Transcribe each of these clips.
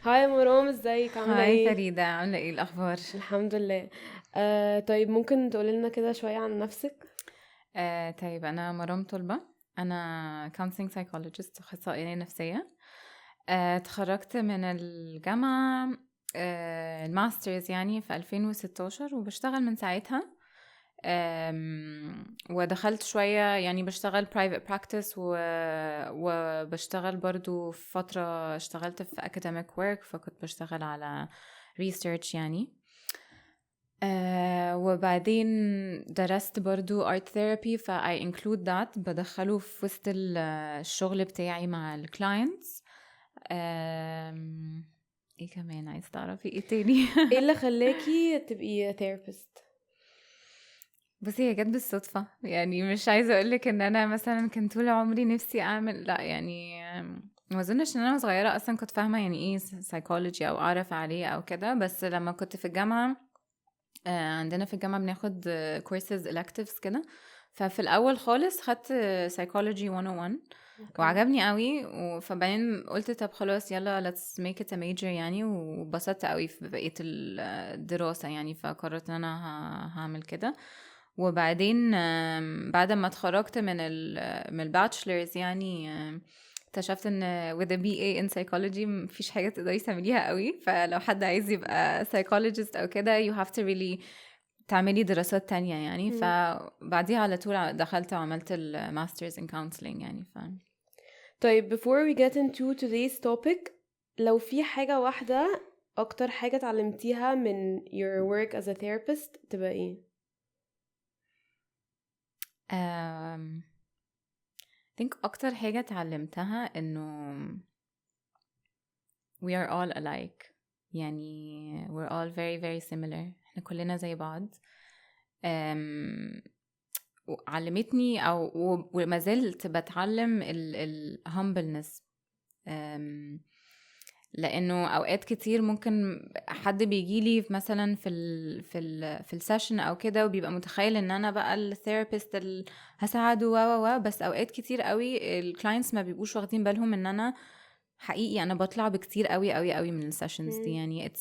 هاي مرام، ازيك؟ عامله هاي ايه؟ فريدة، عاملة ايه الأخبار؟ الحمد لله. طيب ممكن تقولي لنا كده شويه عن نفسك؟ طيب أنا مرام طلبة. أنا counseling psychologist، أخصائية نفسية. اتخرجت من الجامعة، الماسترز يعني في 2016، وبشتغل من ساعتها. ودخلت شوية يعني بشتغل private practice وبشتغل برضو في فترة اشتغلت في academic work، فكنت بشتغل على research يعني. وبعدين درست برضو art therapy، I include that، بدخله في وسط الشغل بتاعي مع ال clients. ايه كمان عايز تعرفي ايه تاني؟ ايه اللي خلاكي تبقي therapist؟ بصي، هي جت بالصدفة يعني، مش عايزة اقولك ان انا مثلا كان طول عمري نفسي اعمل، لا يعني ما اظنش ان انا صغيرة اصلا كنت فاهمة يعني ايه psychology او اعرف عليه او كده. بس لما كنت في الجامعة، عندنا في الجامعة بناخد courses electives كده. ففي الأول خالص خدت psychology 101 اوكي. وعجبني قوي. فبعدين قلت طب خلاص يلا let's make it a major يعني، وبسطت قوي في بقية الدراسة يعني، فقررت ان انا هعمل كده. وبعدين بعد ما اتخرجت من الباتشلرز يعني، اكتشفت ان with a BA in psychology مفيش حاجة تقدري تعمليها قوي. فلو حد عايز يبقى psychologist او كده you have to really تعملي دراسات تانية يعني. مم. فبعديها على طول دخلت وعملت الماسترز in counseling يعني. طيب before we get into today's topic، لو في حاجه واحده اكتر حاجه اتعلمتيها من your work as a therapist تبقى ايه؟ um, I think اكتر حاجة اتعلمتها انه we are all alike يعني، we're all very very similar، احنا كلنا زي بعض. علمتني وما زلت بتعلم ال humbleness. لانه اوقات كتير ممكن حد بيجيلي مثلا في السيشن او كده، وبيبقى متخيل ان انا بقى الثيرابيست اللي هساعده بس اوقات كتير قوي الكلاينتس ما بيبقوش واخدين بالهم ان انا حقيقي انا بطلع بكتير قوي قوي قوي من السيشنز دي مم. يعني.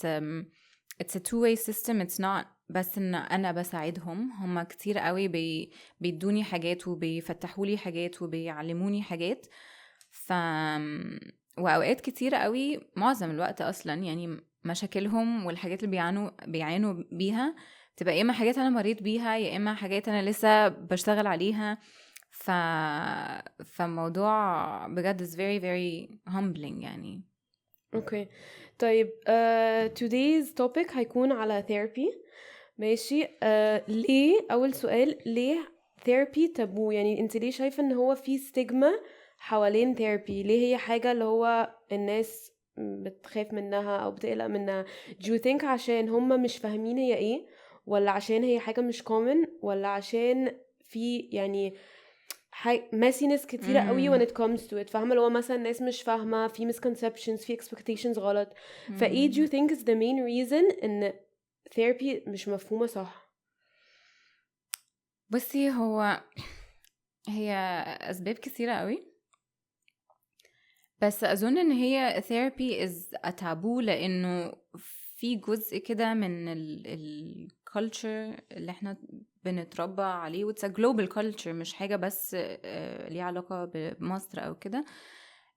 it's a two way system. it's not بس ان انا بساعدهم، هما كتير قوي بيدوني حاجات وبيفتحولي حاجات وبيعلموني حاجات. ف واوقات كتير قوي معظم الوقت اصلا يعني مشاكلهم والحاجات اللي بيعانوا بيها تبقى يا اما حاجات انا مريت بيها، يا اما حاجات انا لسه بشتغل عليها. ف فالموضوع بجد is very very humbling يعني. اوكي. طيب today's topic هيكون على therapy. ماشي. ليه اول سؤال، ليه ثيرابي تابو؟ يعني انت ليه شايفه ان هو في ستيجما حوالين ثيرابي؟ ليه هي حاجه اللي هو الناس بتخاف منها او بتقلق منها؟ do you think عشان هم مش فاهمين هي ايه، ولا عشان هي حاجه مش common، ولا عشان في يعني messiness كتيرة قوي when امم it comes to it؟ فاهمة؟ لو مثلا الناس مش فاهمة، في misconceptions، في expectations غلط. فايه do you think is the main reason ان therapy مش مفهومة صح؟ بصي، هي اسباب كثيره قوي، بس اظن ان هي therapy is a taboo لانه في جزء كده من ال culture اللي احنا بنتربى عليه، و it's a global culture، مش حاجة بس ليها علاقة بمصر او كده،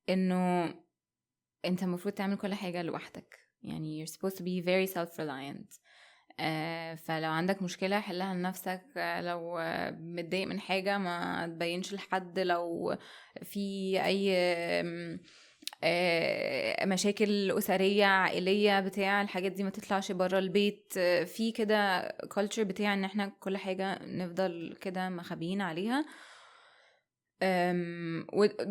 انه انت المفروض تعمل كل حاجة لوحدك يعني. you're supposed to be very self-reliant. فلو عندك مشكلة حلها لنفسك. لو متضايق من حاجة ما تبينش لحد. لو في أي مشاكل أسرية عائلية بتاع الحاجات دي ما تطلعش برا البيت. في كده culture بتاع ان احنا كل حاجة نفضل كده مخبيين عليها.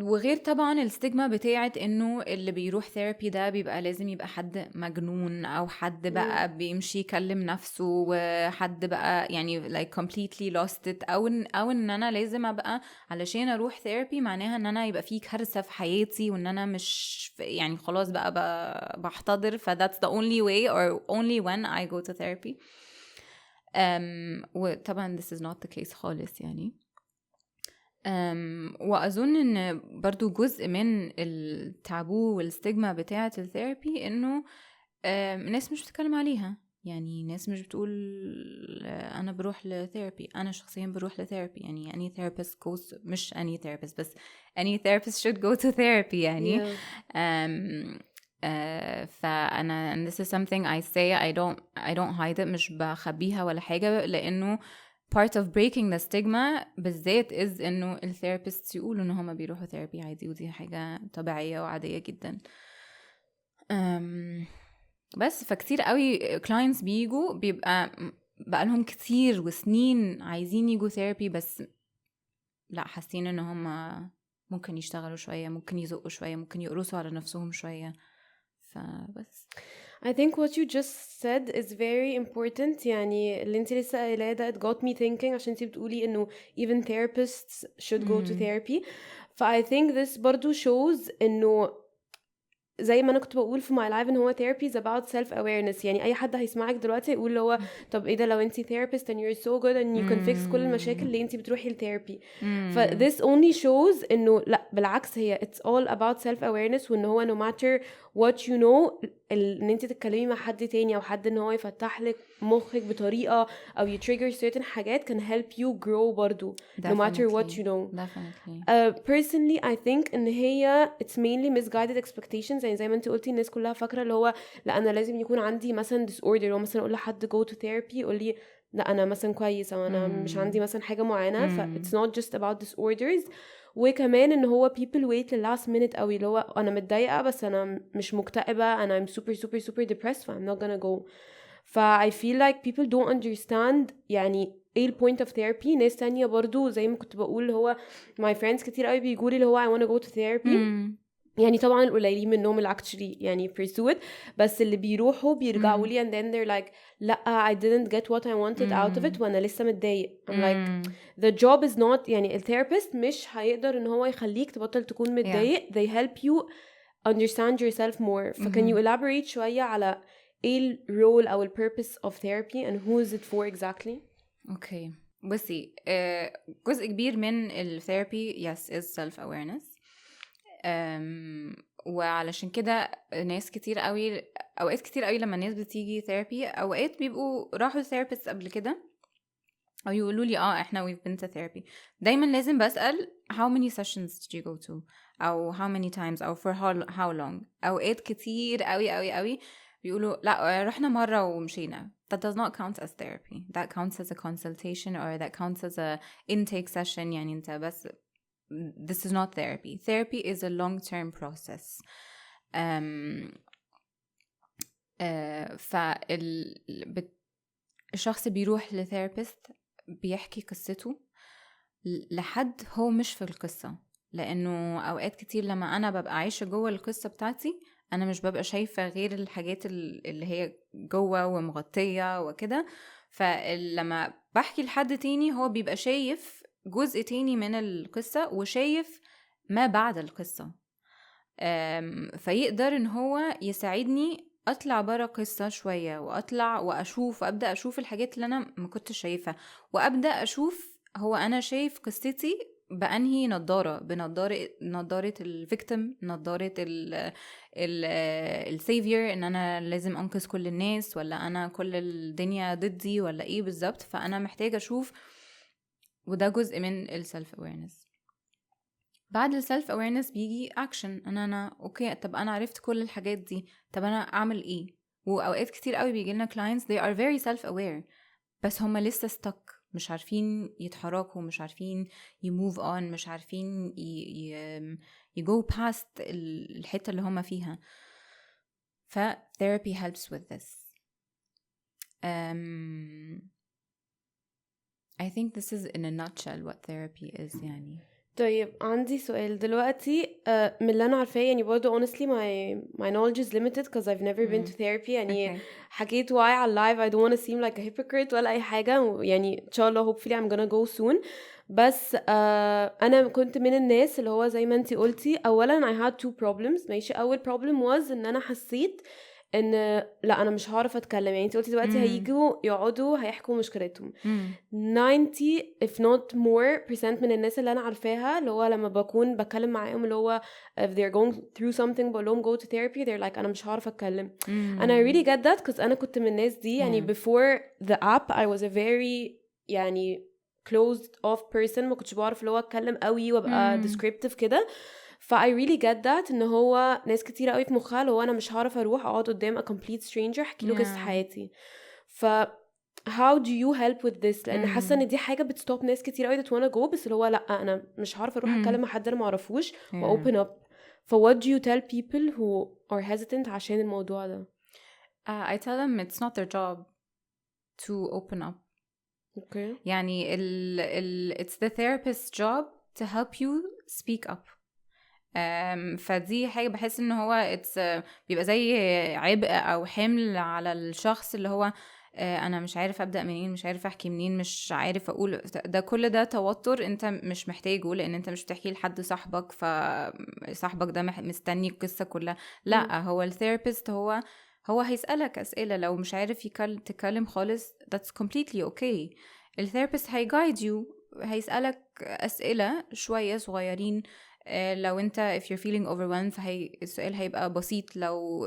وغير طبعا الستيجما بتاعت انه اللي بيروح ثيرابي ده بيبقى لازم يبقى حد مجنون، او حد مم. بقى بيمشي يكلم نفسه، وحد بقى يعني like completely lost it، او ان انا لازم ابقى علشان اروح ثيرابي معناها ان انا يبقى في كارثة في حياتي، وان انا مش يعني خلاص بقى بحتضر. ف that's the only way or only when I go to therapy. وطبعا this is not the case خالص يعني. وأظن إن برضو جزء من التابو والستيغما بتاعة الثيرابي إنه ناس مش بتتكلم عليها. يعني ناس مش بتقول أنا بروح لثيرابي، أنا شخصيا بروح لثيرابي. يعني any therapist goes، مش any therapist بس any therapist should go to therapy يعني. فأنا and this is something I say I don't hide it، مش بخبيها ولا حاجة، لأنه part of breaking the stigma بالذات is إنه الثيرابيست يقولوا إن هما بيروحوا therapy عادي، ودي حاجة طبيعية وعادية جدا. بس فكتير قوي clients بيجوا بيبقى بقالهم كتير وسنين عايزين يجوا therapy، بس لا، حاسين إن هما ممكن يشتغلوا شوية، ممكن يزقوا شوية، ممكن يقرصوا على نفسهم شوية. فبس I think what you just said is very important. يعني اللي انت لسه قايلاه ده it got me thinking، عشان انت بتقولي انه even therapists should go to therapy. I think this برضو shows انه زي ما انا كنت بقول في my life ان هو therapy is about self awareness. يعني اي حد هيسمعك دلوقتي يقول اللي هو طب ايه ده، لو انت therapist and you're so good and you can fix كل المشاكل اللي انت بتروحي الثيرابي. this only shows انه لا، بالعكس، هي it's all about self awareness، وان هو no matter what you know ان انت تتكلمي مع حد تاني او حد ان هو يفتح لك مخك بطريقه او trigger certain حاجات can help you grow برضو no matter what you know. Definitely. Personally I think ان هي it's mainly misguided expectations. يعني زي ما انت قلتي الناس كلها فاكره اللي هو لا انا لازم يكون عندي مثلا disorder، او مثلا اقول لحد go to therapy يقول لي لا انا مثلا كويس، او انا مش عندي مثلا حاجه معينه. ف it's not just about disorders. وكمان ان هو people wait till last minute قوي، اللي هو انا متضايقه بس انا مش مكتئبه، انا I'm super depressed so I'm not gonna go. I feel like people don't understand يعني ايه ال point of therapy. ناس تانية برضو زي ما كنت بقول هو my friends كتير قوي بيقولي اللي هو I wanna go to therapy. يعني طبعا القليلين منهم اللي actually يعني pursue it، بس اللي بيروحوا بيرجعوا لي and then they're like لا I didn't get what I wanted out of it وانا لسه متضايق. I'm like the job is not يعني الثيرابيست مش هيقدر ان هو يخليك تبطل تكون متضايق. they help you understand yourself more. can you elaborate شوية على ايه ال role او ال purpose of therapy and who is it for exactly؟ Okay. بصي، جزء كبير من الثيرابي yes is self awareness. وعلشان كده ناس كتير قوي، اوقات كتير قوي لما الناس بتيجي ثيرابي اوقات بيبقوا راحوا ثيرابيست قبل كده او يقولوا لي احنا we've been to therapy. دايما لازم بسأل how many sessions did you go to او how many times او for how long. اوقات كتير قوي قوي قوي بيقولوا لا رحنا مرة ومشينا. That does not count as therapy. That counts as a consultation or that counts as a intake session. يعني انت بس this is not therapy. Therapy is a long-term process. الشخص بيروح لثيرابيست بيحكي قصته لحد هو مش في القصة، لأنه أوقات كتير لما أنا ببقى عايشة جوه القصة بتاعتي أنا مش ببقى شايفة غير الحاجات اللي هي جوه ومغطية وكده. فلما بحكي لحد تاني هو بيبقى شايف جزء تاني من القصة وشايف ما بعد القصة. فيقدر إن هو يساعدني أطلع برا قصة شوية وأطلع وأبدأ أشوف الحاجات اللي أنا ما كنت شايفها، وأبدأ أشوف هو أنا شايف قصتي بأنهي نظارة الفيكتيم، نظارة السيفير، إن أنا لازم أنقذ كل الناس، ولا أنا كل الدنيا ضدي، ولا إيه بالظبط. فأنا محتاجة أشوف، وده جزء من السلف awareness. بعد السلف awareness بيجي action. أنا أوكي، طب أنا عرفت كل الحاجات دي، طب أنا أعمل إيه؟ وأوقات كتير قوي بيجي لنا clients they are very self aware بس هم لسه stuck، مش عارفين يتحركوا، مش عارفين move on، مش عارفين go past الحتة اللي هم فيها. therapy helps with this. I think this is in a nutshell what therapy is يعني. طيب عندي سؤال دلوقتي من اللي انا عارفاه، يعني برضه honestly my knowledge is limited because I've never been to therapy. يعني حكيت why على live I don't want to seem like a hypocrite ولا اي حاجة، يعني ان شاء الله hopefully I'm gonna go soon. بس انا كنت من الناس اللي هو زي ما انتي قلتي، اولا I had two problems. ماشي، اول problem was ان انا حسيت ان لا انا مش هعرف اتكلم. يعني انت قلتي دلوقتي هيجوا يقعدوا هيحكوا مشكلتهم. 90 if not more% من الناس اللي انا عارفاها اللي هو لما بكون بتكلم معاهم اللي هو if they're going through something بقول لهم go to therapy they're like انا مش هعرف اتكلم. and I really get that because انا كنت من الناس دي. يعني before the app I was a very يعني closed off person. ما كنتش بعرف اللي هو اتكلم قوي وابقى descriptive كده. ف I really get that ان هو ناس كتير قوي في مخها اللي هو انا مش هعرف اروح اقعد قدام a complete stranger احكي له قصة حياتي. ف how do you help with this؟ لان حاسه ان دي حاجه بتستوب ناس كتير قوي that wanna go بس اللي هو لا انا مش هعرف اروح اتكلم مع حد انا ما اعرفوش و open up. ف what do you tell people who are hesitant عشان الموضوع ده؟ I tell them it's not their job to open up. Okay. يعني it's the therapist's job to help you speak up. فدي حاجة بحس ان هو بيبقى زي عبء او حمل على الشخص اللي هو انا مش عارف ابدأ منين، مش عارف احكي منين، مش عارف اقول. ده كل ده توتر انت مش محتاجه لان انت مش بتحكي لحد صاحبك فصاحبك ده مستني القصة كلها. لا هو الثيرابيست هو هيسألك أسئلة. لو مش عارف تتكلم خالص that's completely okay. الثيرابيست هيguide you، هيسألك أسئلة شوية صغيرين. لو انت if you're feeling overwhelmed السؤال هيبقى بسيط. لو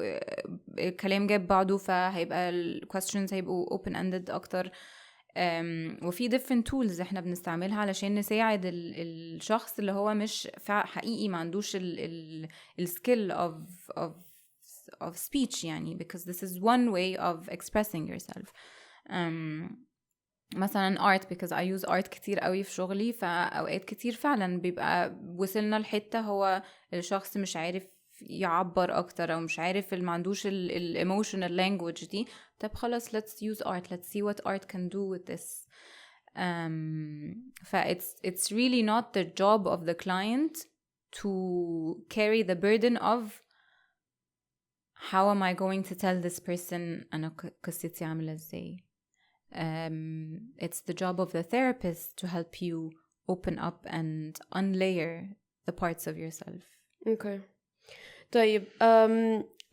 الكلام جاب بعضه فهيبقى questions هيبقوا open ended اكتر. وفي different tools احنا بنستعملها علشان نساعد الشخص اللي هو مش حقيقي ما عندوش ال skill of speech يعني because this is one way of expressing yourself. مثلا art because I use art كتير قوي في شغلي. فأوقات كتير فعلا بيبقى وصلنا لحتة هو الشخص مش عارف يعبر أكتر أو مش عارف ما عندوش emotional language دي. طب خلاص let's use art, let's see what art can do with this. It's really not the job of the client to carry the burden of how am I going to tell this person أنا قصتي عاملة ازاي. It's the job of the therapist to help you open up and unlayer the parts of yourself. Okay. طيب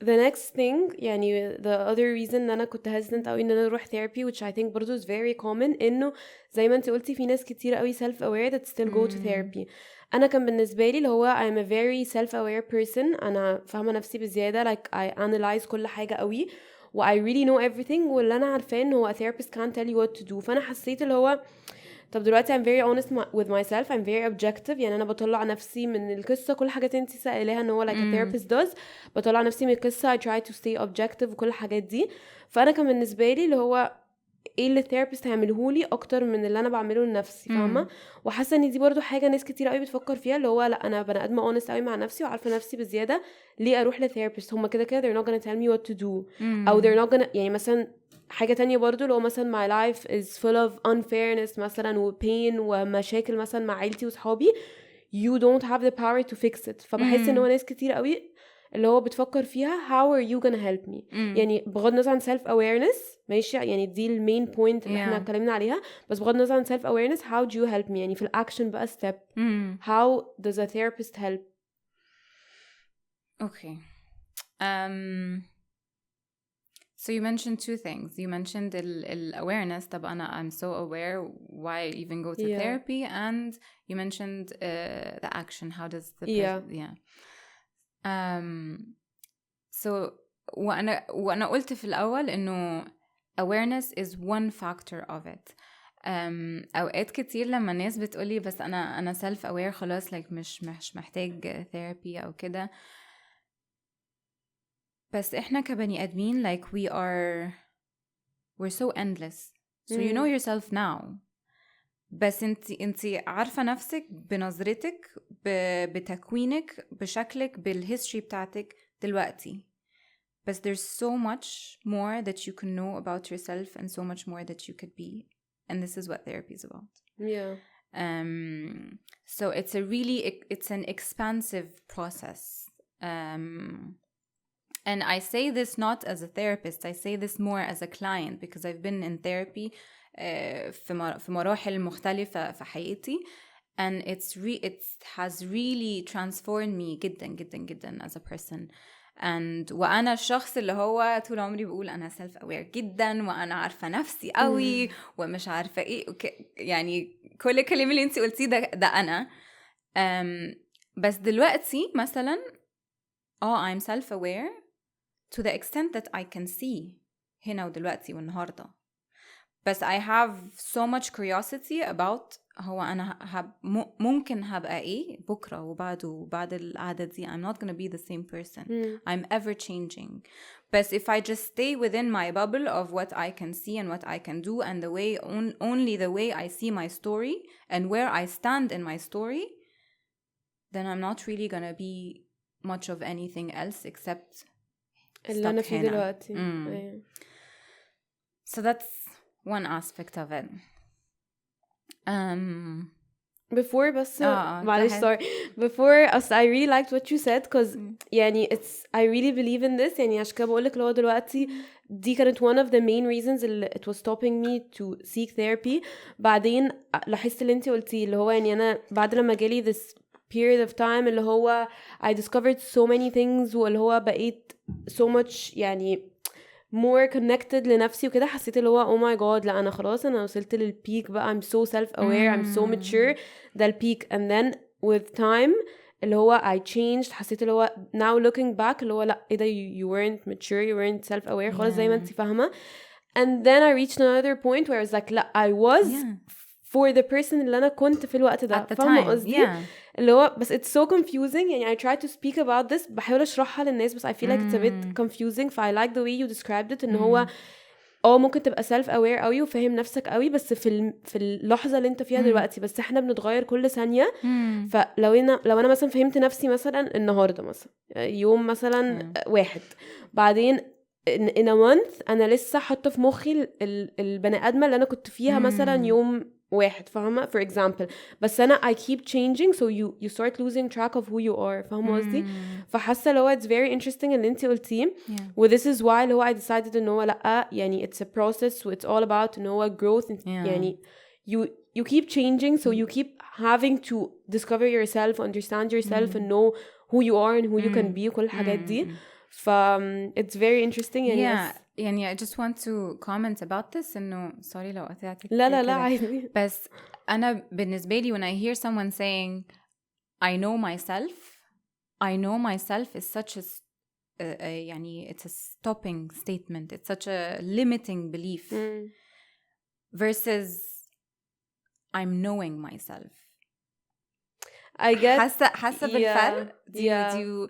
the next thing يعني the other reason ان انا كنت hesitant قوي ان انا اروح therapy which I think برضو is very common انه زي ما انت قلتي في ناس كتير قوي self aware that still go to therapy. انا كان بالنسبه لي اللي هو I'm a very self aware person. انا فاهمه نفسي بزياده like I analyze كل حاجه قوي و I really know everything واللي انا عارفاه ان هو a therapist can't tell you what to do. فانا حسيت اللي هو طب دلوقتي I'm very honest with myself, I'm very objective. يعني أنا بطلع نفسي من القصة كل حاجات انتي سأليها ان هو like a therapist does. بطلع نفسي من القصة I try to stay objective وكل الحاجات دي. فأنا كان بالنسبة لي اللي هو ايه اللي الثيرابيست هيعملهولي اكتر من اللي انا بعمله لنفسي فاهمه. وحاسه ان دي برضو حاجه ناس كتير قوي بتفكر فيها اللي هو لا انا بني ادمه honest قوي مع نفسي وعارفه نفسي بزياده ليه اروح لثيرابيست. هما كده كده they're not gonna tell me what to do او they're not gonna يعني مثلا حاجه تانية برضو لو مثلا my life is full of unfairness مثلا و pain ومشاكل مثلا مع عيلتي وصحابي you don't have the power to fix it. فبحس ان هو ناس كتير قوي اللي هو بتفكر فيها how are you gonna help me. يعني بغض النظر عن self awareness ماشي يعني دي المين بوينت اللي احنا اتكلمنا عليها بس بغض النظر عن self awareness how do you help me يعني في الاكشن بقى step how does a therapist help. Okay. So you mentioned two things. You mentioned the awareness طب I'm so aware why even go to therapy and you mentioned the action how does the person so وأنا قلت في الأول إنه awareness is one factor of it. أوقات كتير لما الناس بتقولي بس أنا self aware خلاص like مش محتاج therapy أو كده. بس إحنا كبني آدمين like we're so endless so you know yourself now. بس انتي عارفة نفسك بنظرتك بتكوينك بشكلك بالهيستوري بتاعتك دلوقتي. But there's so much more that you can know about yourself and so much more that you could be. And this is what therapy is about. Yeah. So it's an expansive process. And I say this not as a therapist. I say this more as a client because I've been in therapy في مراحل مختلفة في حياتي. And it has really transformed me جدا جدا جدا as a person. وأنا الشخص اللي هو طول عمري بقول أنا self aware جدا وأنا عارفة نفسي قوي ومش عارفة إيه يعني كل الكلام اللي انتي قلتيه ده أنا. بس دلوقتي مثلا I'm self aware to the extent that I can see هنا ودلوقتي والنهاردة. بس I have so much curiosity about هو أنا ممكن هبقى إيه بكرة وبعد العادة دي. I'm not gonna be the same person. I'm ever changing. But if I just stay within my bubble of what I can see and what I can do and the way only the way I see my story and where I stand in my story, then I'm not really gonna be much of anything else except اللي أنا فيه دلوقتي. So that's one aspect of it. Before بس معلش sorry before I really liked what you said because يعني I really believe in this. يعني عشان كده بقولك اللي هو دلوقتي دي كانت one of the main reasons اللي it was stopping me to seek therapy. بعدين لاحظت اللي انتي قلتيه اللي هو يعني أنا بعد لما جالي this period of time اللي هو I discovered so many things واللي هو بقيت so much يعني more connected لنفسي وكده حسيت اللي هو oh my god لا أنا خلاص أنا وصلت للبيك بقى I'm so self-aware I'm so mature ده البيك. and then with time اللي هو I changed حسيت اللي هو now looking back اللي هو لا إيه ده you weren't mature you weren't self-aware خلاص زي ما انتي فاهمة. and then I reached another point where I was like لا I was for the person اللي أنا كنت في الوقت ده فاهمة قصدي اللي هو بس it's so confusing. يعني I try to speak about this بحاول أشرحها للناس بس I feel like it's a bit confusing. ف I like the way you described it إن هو ممكن تبقى self aware قوي وفاهم نفسك قوي بس في اللحظة اللي انت فيها دلوقتي بس احنا بنتغير كل ثانية. فلو انا مثلا فهمت نفسي مثلا النهاردة مثلا يوم مثلا واحد بعدين in a month انا لسه حاطة في مخي البني ادمة اللي انا كنت فيها مثلا يوم واحد فاهمة for example بس أنا I keep changing so you start losing track of who you are فاهمة قصدي. فحاسة لو it's very interesting اللي انتي قلتيه و this is why اللي هو I decided إن هو لأ يعني it's a process و it's all about إن هو growth يعني you keep changing so you keep having to discover yourself understand yourself and know who you are and who you can be وكل الحاجات دي. it's very interesting يعني يعني I just want to comment about this إنه sorry لو قطعتك لا عادي بس أنا بالنسبة لي when I hear someone saying I know myself is such a يعني it's a stopping statement it's such a limiting belief versus I'm knowing myself. I get حاسة بالفرق do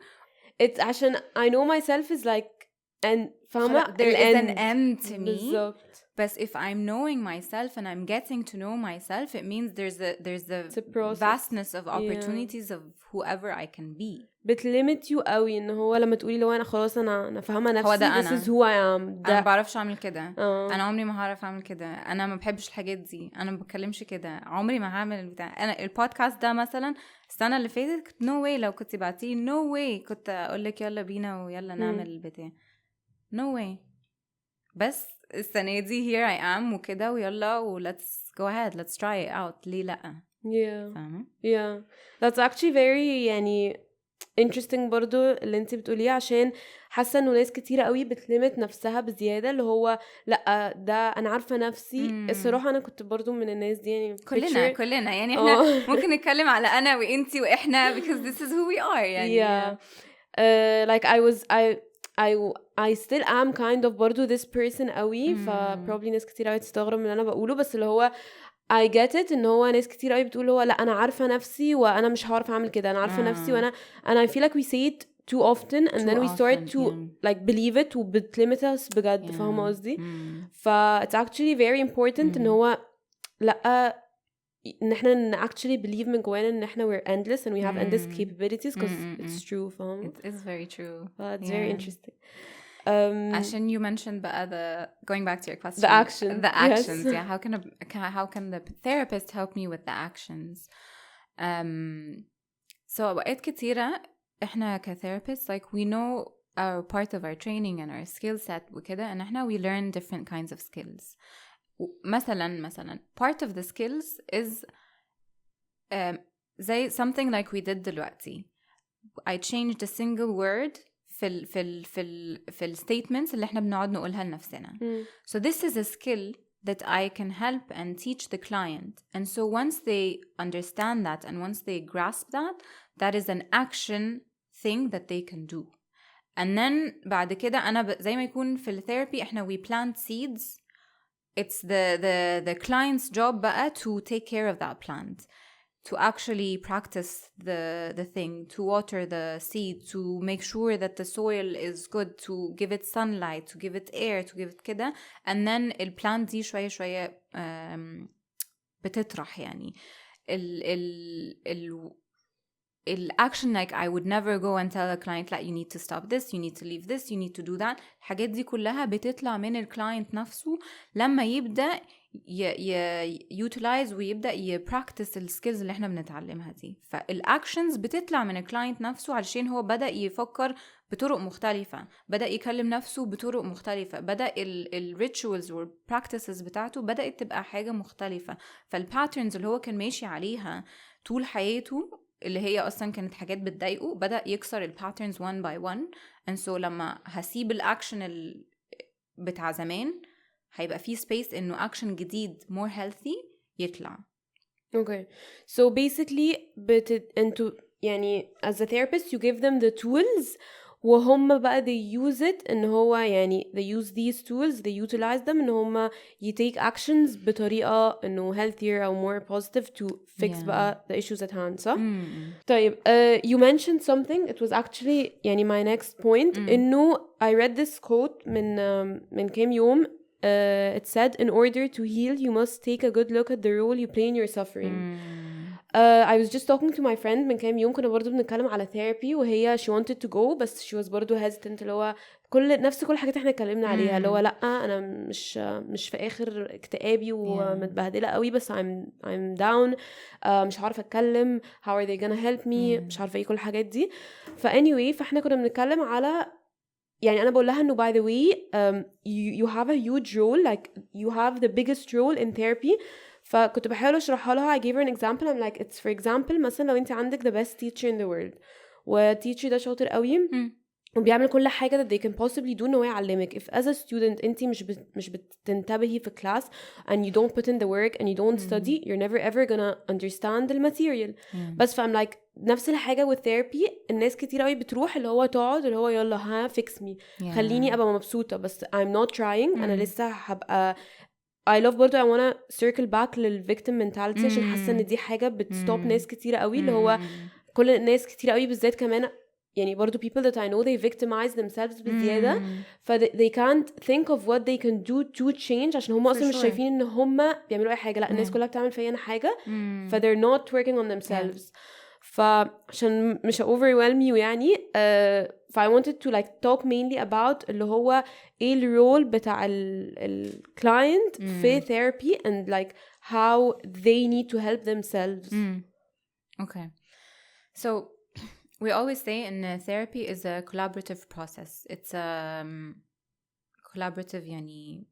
it's عشان I know myself is like and فاهمة there is an end to me بالزبط. But if I'm knowing myself and I'm getting to know myself it means there's a vastness of opportunities of whoever I can be. بتليمت يو قوي ان هو لما تقولي لو انا خلاص انا فاهمة نفسي هو ده this is who I am انا ما بعرفش اعمل كده انا عمري ما هعرف اعمل كده انا ما بحبش الحاجات دي انا ما بتكلمش كده عمري ما هعمل بتاع انا البودكاست ده مثلا السنة اللي فاتت no way لو كنت بعتيه no way كنت اقول لك يلا بينا ويلا نعمل البتاع no way بس السنة دي here I am وكده ويلا و let's go ahead let's try it out ليه لأ yeah that's actually very يعني interesting برضو اللي انتي بتقوليه عشان حاسة انه ناس كتيرة قوي بتلمت نفسها بزيادة اللي هو لأ ده انا عارفة نفسي الصراحة انا كنت برضو من الناس دي يعني كلنا يعني احنا ممكن نتكلم على انا وانتي واحنا because this is who we are يعني like I still am kind of برضو this person قوي probably ناس كتير قوي تستغرب من اللي انا بقوله بس اللي هو I get it ان هو ناس كتير قوي بتقول هو لا انا عارفة نفسي وانا مش هعرف اعمل كده انا عارفة نفسي وانا and I feel like we say it too often and then we start to like believe it وبتlimit us بجد فاهمة قصدي it's actually very important ان هو لا ان احنا actually believe من جوانا ان احنا we're endless and we have endless capabilities because it's true فاهمة it is very true it's very interesting عشان you mentioned بقى going back to your question the actions yes. yeah how can the therapist help me with the actions so أوقات كتيرة إحنا كtherapists like we know our part of our training and our skill set وكده إن إحنا we learn different kinds of skills مثلا part of the skills is زي something like we did دلوقتي I changed a single word في ال statements اللي احنا بنقعد نقولها لنفسنا. So this is a skill that I can help and teach the client. And so once they understand that and once they grasp that, that is an action thing that they can do. And then بعد كده أنا زي ما يكون في الثيرابي إحنا we plant seeds. It's the client's job بقى to take care of that plant, to actually practice the thing, to water the seed, to make sure that the soil is good, to give it sunlight, to give it air, to give it كده. And then البلانت دي شوية شوية بتطرح يعني action. Like I would never go and tell a client like you need to stop this, you need to leave this, you need to do that. الحاجات دي كلها بتطلع من الكلاينت نفسه لما يبدأ utilize ويبدأ practice السكيلز اللي احنا بنتعلمها دي. فالactions بتطلع من الكلاينت نفسه علشان هو بدأ يفكر بطرق مختلفة، بدأ يكلم نفسه بطرق مختلفة، بدأ الريتشوالز والpractices بتاعته بدأت تبقى حاجة مختلفة. فالباترنز اللي هو كان ماشي عليها طول حياته اللي هي أصلا كانت حاجات بتضايقه بدأ يكسر الباترنز one by one. And so لما هسيب الأكشن بتاع زمان هيبقى فيه space إنه أكشن جديد more healthy يطلع. Okay, so basically انتوا يعني as a therapist you give them the tools وهم بقى they use it إن هو يعني they use these tools, they utilize them إن هم take actions بطريقة إنه healthier أو more positive to fix بقى the issues at hand, صح؟ طيب you mentioned something, it was actually يعني my next point إنه I read this quote من كام يوم. It said, in order to heal, you must take a good look at the role you play in your suffering. I was just talking to my friend من كام يوم كنا برضو بنتكلم على therapy وهي she wanted to go بس she was برضو hesitant اللي هو نفس كل حاجات احنا اتكلمنا عليها اللي هو لأ أنا مش في آخر اكتئابي ومتبهدلة قوي بس I'm down, مش عارفة أتكلم, how are they gonna help me, مش عارفة ايه كل الحاجات دي. anyway فاحنا كنا بنتكلم على يعني أنا بقول لها إنه by the way you have a huge role, like you have the biggest role in therapy. فكنت بحاول أشرحها لها. I gave her an example. I'm like it's for example مثلا لو أنت عندك the best teacher in the world والteacher ده شاطر قوي وبيعمل كل حاجة that they can possibly do إنه يعلمك. if as a student أنت مش بتنتبهي في class and you don't put in the work and you don't study, you're never ever gonna understand the material. بس فأم like نفس الحاجة with therapy. الناس كتير قوي بتروح اللي هو تقعد اللي هو يلا ها fix me, خليني أبقى مبسوطة بس I'm not trying. أنا لسه هبقى I love برضو I wanna circle back للvictim mentality عشان حاسة إن دي حاجة بتستوب ناس كتير قوي اللي هو كل الناس كتير قوي بالذات كمان يعني برضو people that I know they victimize themselves بزيادة they can't think of what they can do to change عشان هم أصلا مش شايفين إن هم بيعملوا أي حاجة. لا الناس كلها بتعمل فيا أنا حاجة they're not working on themselves. فعشان مش overwhelm you يعني I wanted to like talk mainly about اللي هو ايه الرول بتاع الكلاينت في therapy and like how they need to help themselves. Okay, so we always say in therapy is a collaborative process. It's a collaborative يعني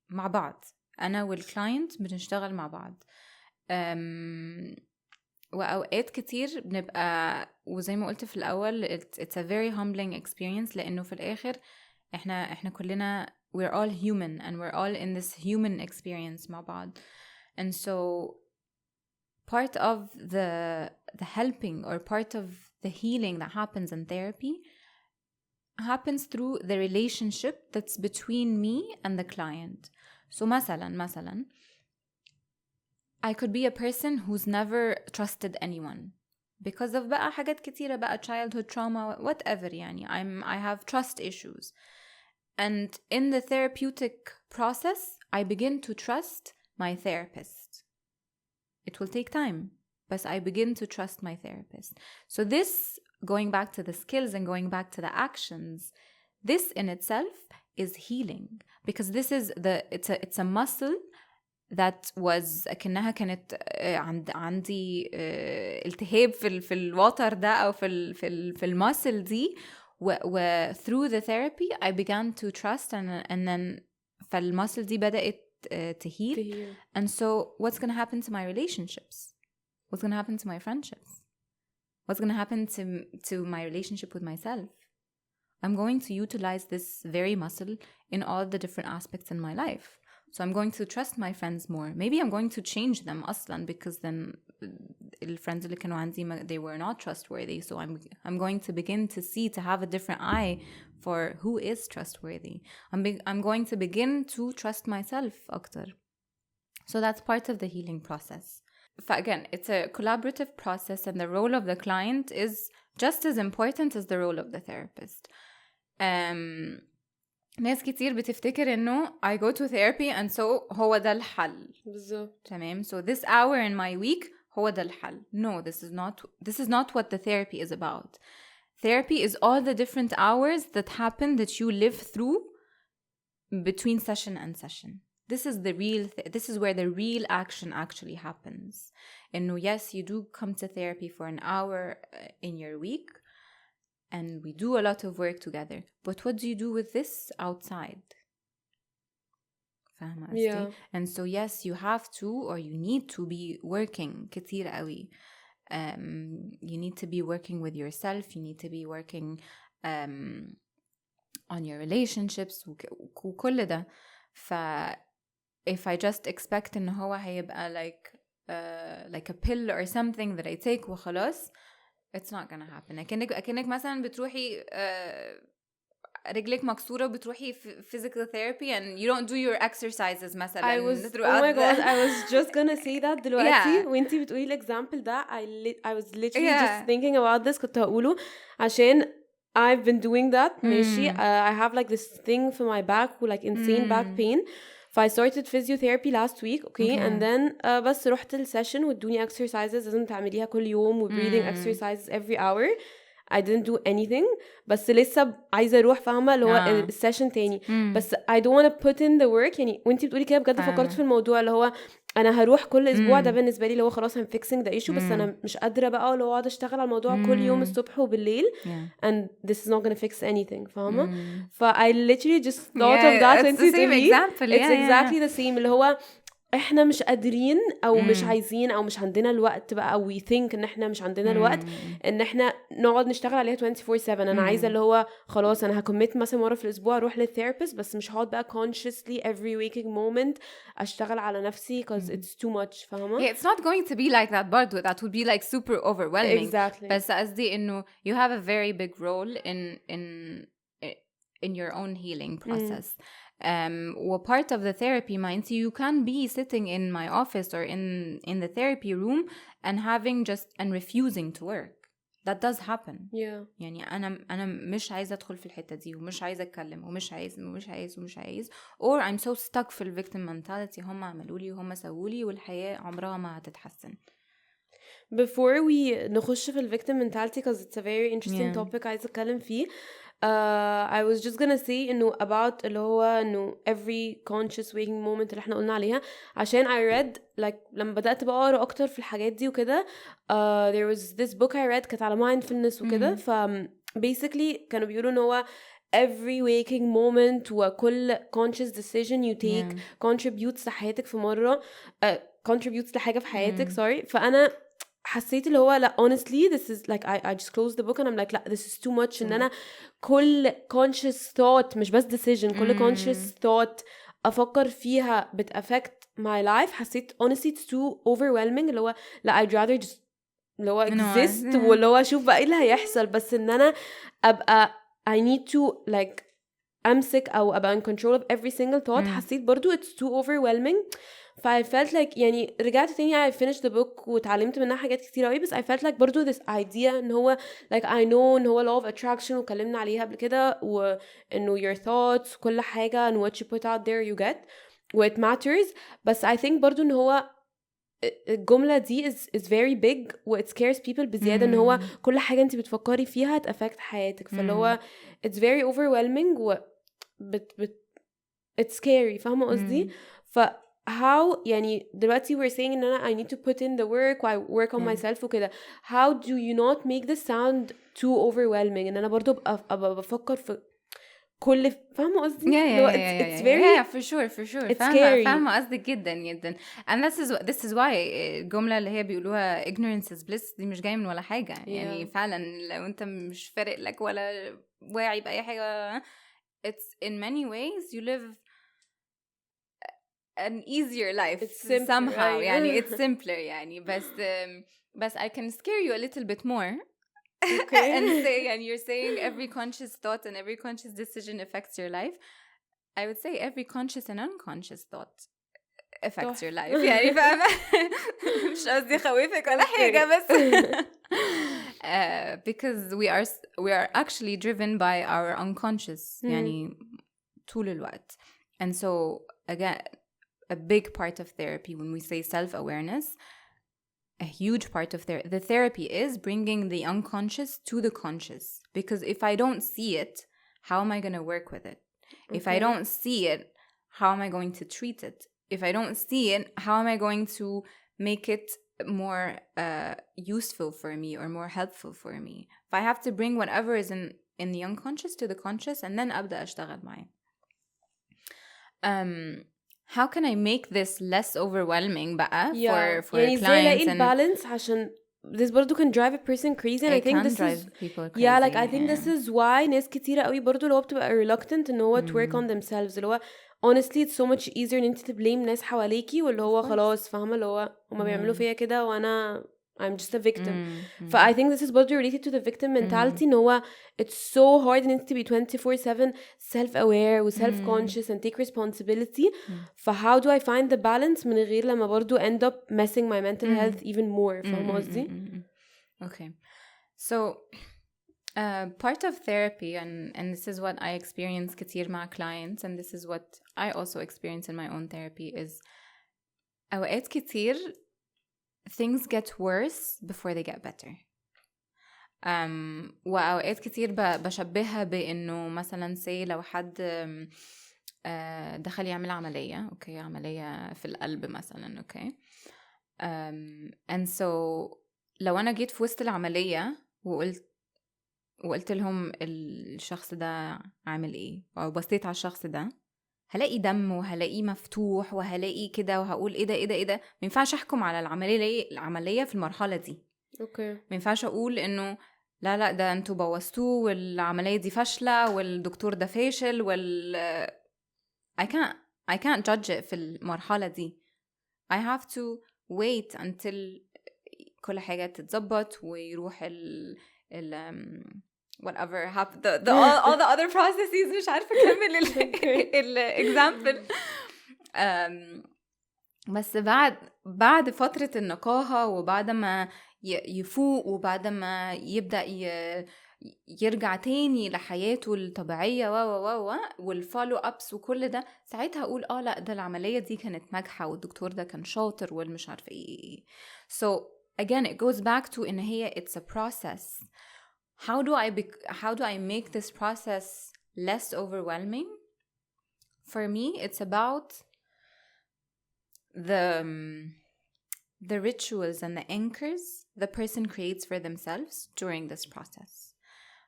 مع بعض أنا والكلاينت بنشتغل مع بعض. وأوقات كتير بنبقى وزي ما قلت في الأول it's a very humbling experience لأنه في الآخر إحنا كلنا we're all human and we're all in this human experience مع بعض. And so part of the helping or part of the healing that happens in therapy happens through the relationship that's between me and the client. So مثلا I could be a person who's never trusted anyone because of بقى حاجات كتيرة بقى childhood trauma whatever يعني I have trust issues. And in the therapeutic process I begin to trust my therapist. It will take time but I begin to trust my therapist. So this, going back to the skills and going back to the actions, this in itself is healing because this is it's a muscle that was كأنها كانت عندي التهاب في الوتر ده أو في المسل دي و through the therapy I began to trust and then فالمسل دي بدأت to heal. And so what's going to happen to my relationships? What's going to happen to my friendships? What's going to happen to my relationship with myself? I'm going to utilize this very muscle in all the different aspects in my life. So I'm going to trust my friends more. Maybe I'm going to change them أصلا, because then the friends اللي كانوا عندي they were not trustworthy. So I'm going to begin to see, to have a different eye for who is trustworthy. I'm going to begin to trust myself أكتر. So that's part of the healing process. Again, it's a collaborative process, and the role of the client is just as important as the role of the therapist. ناس كتير بتفتكر إنه I go to therapy and so هو ده الحل. بالظبط. تمام. So this hour in my week هو ده الحل. No, this is not what the therapy is about. Therapy is all the different hours that happen, that you live through between session and session. This is the real this is where the real action actually happens. And yes, you do come to therapy for an hour in your week, and we do a lot of work together. But what do you do with this outside? فاهمة قصدي؟ Yeah. And so yes, you have to, or you need to be working كتير قوي. You need to be working with yourself. You need to be working on your relationships وكل ده. If I just expect إنه هو هيبقى like a pill or something that I take وخلاص, it's not gonna happen. أكنك مثلا بتروحي رجلك مكسورة بتروحي physical therapy and you don't do your exercises مثلا. Oh my god, I was just gonna say that دلوقتي. وانتي بتقولي الexample ده I was literally just thinking about this. كنت هقوله عشان I've been doing that. ماشي. I have like this thing for my back, like insane back pain. I started physiotherapy last week, okay? And then بس رحت السيشن وادوني exercises لازم تعمليها كل يوم breathing exercises every hour. I didn't do anything, بس لسه عايزة أروح فاهمة اللي هو السيشن تاني. بس I don't want to put in the work. يعني وانتي بتقولي كده بجد فكرت في الموضوع اللي هو أنا هروح كل أسبوع. ده بالنسبة لي اللي هو خلاص I'm fixing the issue. بس أنا مش قادرة بقى اللي هو أقعد أشتغل على الموضوع كل يوم الصبح وبالليل. And this is not gonna fix anything فاهمة. I literally just thought of that. It's the same example. It's exactly the same اللي هو احنا مش قادرين او مش عايزين او مش عندنا الوقت بقى او we think ان احنا مش عندنا الوقت ان احنا نقعد نشتغل عليها 24/7. انا عايزه اللي هو خلاص انا هكمت مثلا مره في الاسبوع اروح للثيرابيست, بس مش هقعد بقى consciously every waking moment اشتغل على نفسي because it's too much فاهمه. Yeah, it's not going to be like that برضو. That would be like super overwhelming. Exactly. بس قصدي انه you have a very big role in your own healing process. Well, part of the therapy mind, you can be sitting in my office or in the therapy room and refusing to work. That does happen. Yeah. يعني أنا مش عايزة أدخل في الحتة دي ومش عايزة أتكلم ومش عايز or I'm so stuck في victim mentality. هم عملوا لي وهم سووا لي والحياة عمرها ما هتتحسن. Before we نخش في victim mentality because it's a very interesting topic عايزة أتكلم فيه. I was just gonna say إنه about اللي هو إنه every conscious waking moment اللي احنا قلنا عليها عشان I read like لما بدأت بقى أقرأ أكتر في الحاجات دي وكده there was this book I read كانت على mindfulness وكده basically كانوا بيقولوا إن هو every waking moment وكل conscious decision you take contributes لحياتك في مرة contributes لحاجة في حياتك فأنا حسيت اللي هو لا honestly this is like I just closed the book and I'm like لا this is too much إن أنا كل conscious thought مش بس decision كل conscious thought أفكر فيها بت affect my life. حسيت honestly it's too overwhelming اللي هو لا I'd rather just اللي هو exist واللي هو أشوف بقى إيه اللي هيحصل. بس إن أنا أبقى I need to like أمسك أو أبقى in control of every single thought. حسيت برضو it's too overwhelming. I felt like يعني رجعت تاني I finished the book وتعلمت منها حاجات كتير قوي. بس I felt like برضو this idea ان هو like I know ان هو law of attraction وكلمنا عليها قبل كده وانه your thoughts كل حاجة and what you put out there you get و it matters. بس I think برضو ان هو الجملة دي is very big و it scares people بزيادة ان هو كل حاجة انت بتفكري فيها تأفكت حياتك. فاللي هو it's very overwhelming و it's scary فاهمة قصدي. how يعني دلوقتي we're saying إن أنا I need to put in the work I work on myself وكده. how do you not make this sound too overwhelming إن أنا برضو أبقى بفكر في كل فاهمة قصدي. it's very for sure it's scary. فاهمة قصدك جدا and this is why الجملة اللي هي بيقولوها ignorance is bliss دي مش جاية من ولا حاجة. يعني فعلا لو انت مش فارق لك ولا واعي بأي حاجة. It's in many ways you live an easier life. It's simpler, somehow right? يعني it's simpler يعني بس I can scare you a little bit more. Okay. And you're saying every conscious thought and every conscious decision affects your life. I would say every conscious and unconscious thought affects your life. يعني فاهمة؟ مش قصدي خوفك ولا حاجة بس because we are actually driven by our unconscious يعني طول الوقت. And so again, a big part of therapy, when we say self-awareness, a huge part of the therapy is bringing the unconscious to the conscious. Because if I don't see it, how am I going to work with it? Okay. If I don't see it, how am I going to treat it? If I don't see it, how am I going to make it more useful for me or more helpful for me? If I have to bring whatever is in the unconscious to the conscious and then أبدأ أشتغل معي. How can I make this less overwhelming بقى for يعني clients? ازاي الاقي البالانس عشان this برضو can drive a person crazy, and I think this is people crazy. Yeah, like I think this is why ناس كتيرة قوي برضو اللي هو بتبقى reluctant ان هو to work on themselves, اللي هو honestly it's so much easier ان انت تبليم ناس حواليكي واللي هو خلاص فاهمة اللي هو هما بيعملوا فيا كده وانا I'm just a victim. I think this is برضو related to the victim mentality ان هو it's so hard ان انت تبقي 24/7 self-aware و self-conscious and take responsibility. how do I find the balance من غير لما برضو end up messing my mental health even more. فاهمة قصدي؟ Okay. So part of therapy, and this is what I experience كتير مع clients, and this is what I also experience in my own therapy, is أوقات كتير things get worse before they get better. وأوقات كتير بشبهها بإنه مثلا say لو حد دخل يعمل عملية، أوكي، عملية في القلب مثلا، أوكي، and so لو أنا جيت في وسط العملية وقلت لهم الشخص ده عامل إيه، أو بصيت على الشخص ده، هلاقي دم وهلاقيه مفتوح وهلاقي كده وهقول إيه ده إيه ده إيه ده. ما ينفعش أحكم على العملية في المرحلة دي. أوكي. ما ينفعش أقول إنه لا ده أنتوا بوظتوه والعملية دي فاشلة والدكتور ده فاشل I can't judge it في المرحلة دي. I have to wait until كل حاجة تتظبط ويروح whatever happened, all the other processes. مش عارفة أكمل example. بس بعد فترة النقاهة وبعد ما يفوق وبعد ما يبدأ يرجع تاني لحياته الطبيعية والفولو أبس وكل ده، ساعتها أقول لا ده العملية دي كانت ناجحة والدكتور ده كان شاطر والمش عارفة إيه. So again it goes back to إن هي it's a process. How do I make this process less overwhelming? For me it's about the rituals and the anchors the person creates for themselves during this process.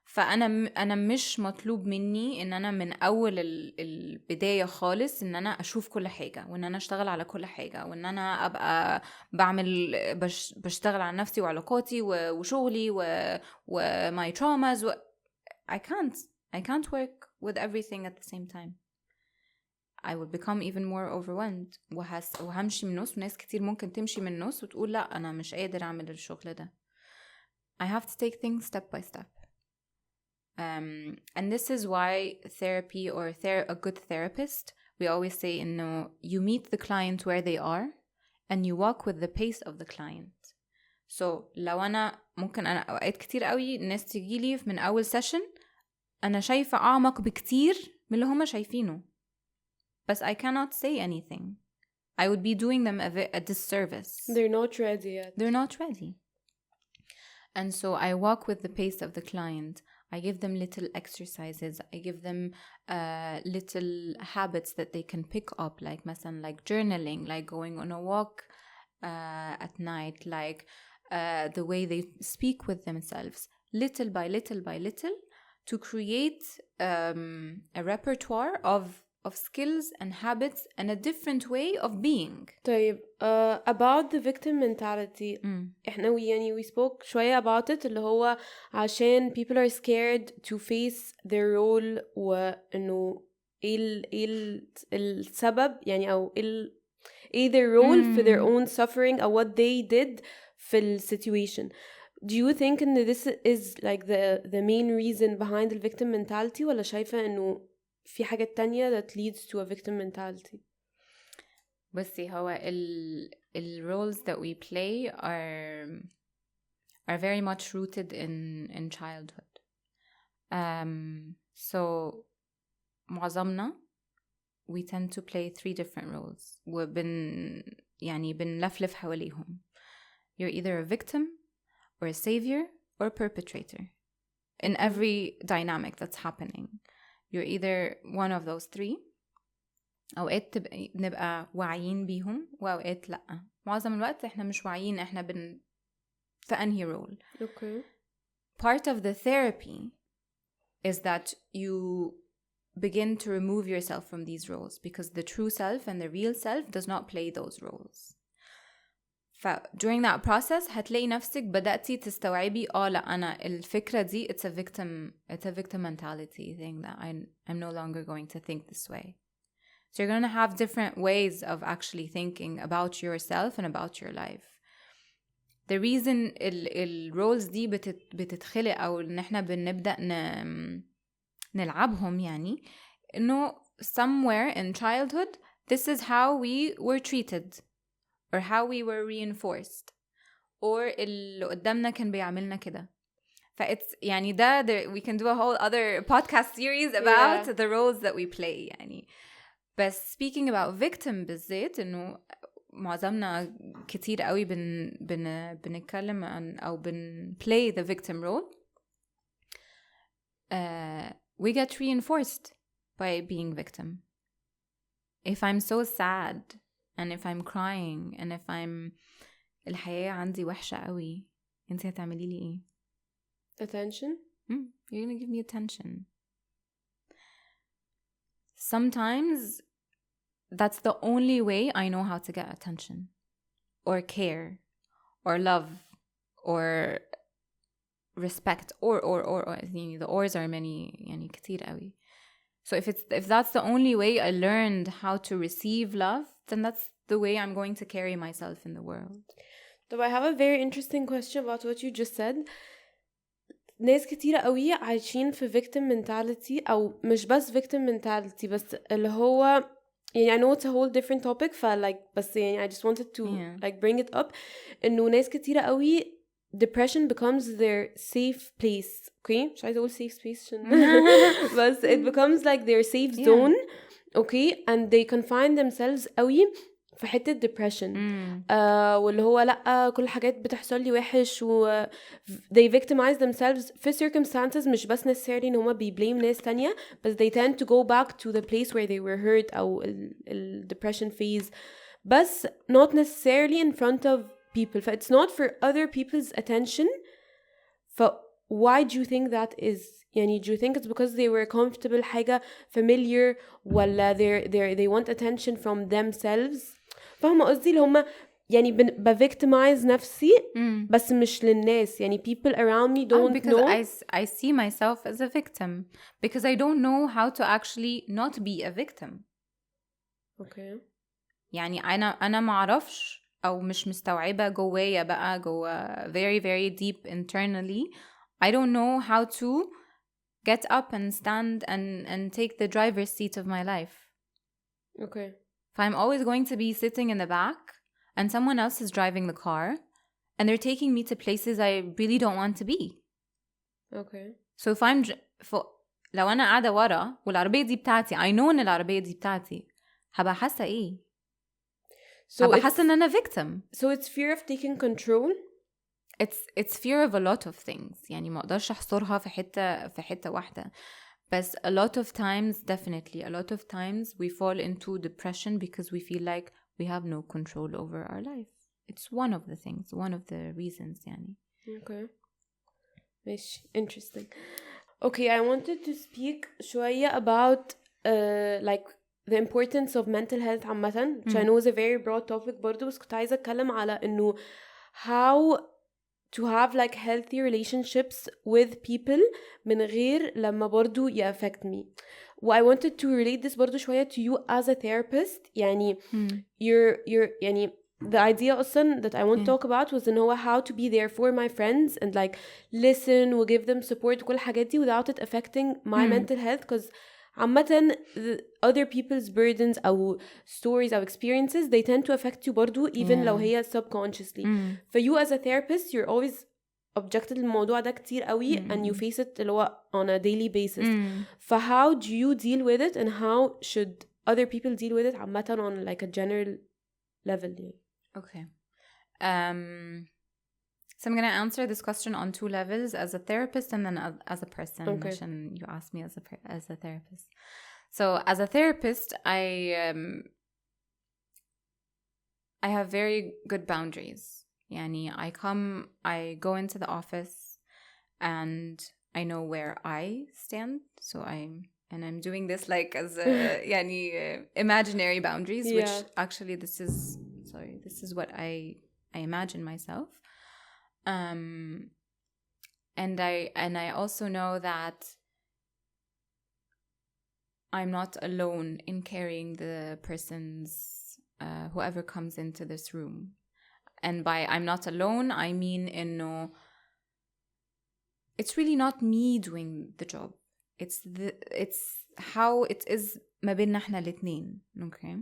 فأنا مش مطلوب مني إن أنا من أول البداية خالص إن أنا أشوف كل حاجة وإن أنا أشتغل على كل حاجة وإن أنا أبقى بشتغل على نفسي وعلاقاتي وشغلي و my traumas I can't work with everything at the same time. I will become even more overwhelmed وهمشي من النص. وناس كتير ممكن تمشي من النص وتقول لا أنا مش قادر أعمل الشغل ده. I have to take things step by step. And this is why therapy or a good therapist, we always say you meet the client where they are and you walk with the pace of the client. So لو ممكن أنا أوقات كتير قوي الناس تجيلي من أول session أنا شايفة أعمق بكتير من اللي هما شايفينه. But I cannot say anything. I would be doing them a disservice. They're not ready yet. They're not ready. And so I walk with the pace of the client. I give them little exercises. I give them little habits that they can pick up, like مثلا like journaling, like going on a walk at night, like the way they speak with themselves, little by little by little, to create a repertoire of of skills and habits and a different way of being. طيب about the victim mentality احنا we spoke شوية about it اللي هو عشان people are scared to face their role وإنه ايه السبب يعني أو ايه their role for their own suffering or what they did في ال situation. Do you think إن this is like the main reason behind the victim mentality ولا شايفة إنه في حاجة تانية that leads to a victim mentality؟ بصي هو ال roles that we play are very much rooted in childhood. So معظمنا we tend to play 3 different roles يعني بنلفلف حواليهم. You're either a victim or a savior or a perpetrator in every dynamic that's happening. You're either one of those 3. أوقات نبقى واعيين بيهم وأوقات لأ. معظم الوقت إحنا مش واعيين إحنا في أنهي role. Okay. Part of the therapy is that you begin to remove yourself from these roles because the true self and the real self does not play those roles. during that process هتلاقي نفسك بدأتي تستوعبي لا أنا الفكرة دي it's a victim mentality thing that I'm no longer going to think this way. So you're going to have different ways of actually thinking about yourself and about your life. The reason الroles دي بتتخلق أو إن إحنا بنبدأ نلعبهم يعني إنه somewhere in childhood this is how we were treated or how we were reinforced or اللي قدامنا كان بيعملنا كده. فإتس يعني we can do a whole other podcast series about the roles that we play يعني. بس speaking about victim بالذات إنه معظمنا كتير قوي بنتكلم عن أو play the victim role. We get reinforced by being victim. If I'm so sad and if I'm crying and if I'm الحياة عندي وحشة قوي انت هتعملي لي ايه؟ Attention? You're gonna give me attention. Sometimes that's the only way I know how to get attention or care or love or respect or the ors are many يعني كتير قوي. So if that's the only way I learned how to receive love, then that's the way I'm going to carry myself in the world. So I have a very interesting question about what you just said. ناس كتيرة قوي عايشين في victim mentality أو مش بس victim mentality بس اللي هو يعني I know it's a whole different topic بس يعني I just wanted to bring it up إنه ناس كتيرة قوي depression becomes their safe place. Okay, مش عايزة أقول safe space بس it becomes like their safe zone. Okay, and they confine themselves قوي في حتة depression. واللي هو لأ كل حاجات بتحصل لي وحش و they victimize themselves في circumstances مش بس necessarily إن هما blame ناس تانية but they tend to go back to the place where they were hurt أو ال depression phase بس not necessarily in front of people. It's not for other people's attention. Why do you think that is? يعني do you think it's because they were comfortable حاجة familiar ولا they want attention from themselves؟ فاهمة قصدي اللي هما يعني بvictimize نفسي بس مش للناس يعني people around me don't because know. I see myself as a victim because I don't know how to actually not be a victim. Okay. يعني أنا معرفش أو مش مستوعبة جوايا بقى جوا very very deep internally. I don't know how to get up and stand and take the driver's seat of my life. Okay. If I'm always going to be sitting in the back and someone else is driving the car and they're taking me to places I really don't want to be. Okay. So if I'm لو أنا قاعدة ورا والعربية دي بتاعتي I know إن العربية دي بتاعتي هبقى حاسة إيه؟ هبقى حاسة إن أنا victim. So it's fear of taking control. It's fear of a lot of things. يعني ما أقدرش أحصرها في حتة واحدة. بس a lot of times we fall into depression because we feel like we have no control over our life. It's one of the things, one of the reasons يعني. Okay. Interesting. Okay, I wanted to speak شوية about the importance of mental health عامة, which I know is a very broad topic برضو, بس كنت عايزة أتكلم على إنه how to have like healthy relationships with people من غير لما برضو affect me. I wanted to relate this برضو شوية to you as a therapist. يعني you're يعني the idea أصلا that I want to talk about was إنه how to be there for my friends and like listen و give them support وكل الحاجات دي without it affecting my mental health, because عامة other people's burdens أو stories أو experiences they tend to affect you برضو even لو هي subconsciously. For you as a therapist you're always objected للموضوع ده كتير قوي and you face it اللي هو on a daily basis. For how do you deal with it and how should other people deal with it عامة on like a general level? Okay. So I'm going to answer this question on two levels, as a therapist and then as a person. Okay. And you asked me as a therapist. So as a therapist, I have very good boundaries. Yani I go into the office and I know where I stand. So I'm doing this like as a imaginary boundaries, which actually this is what I imagine myself. And I also know that I'm not alone in carrying the person's whoever comes into this room. And by I'm not alone, I mean it's really not me doing the job. It's how it is ما بيننا احنا الاتنين. Okay.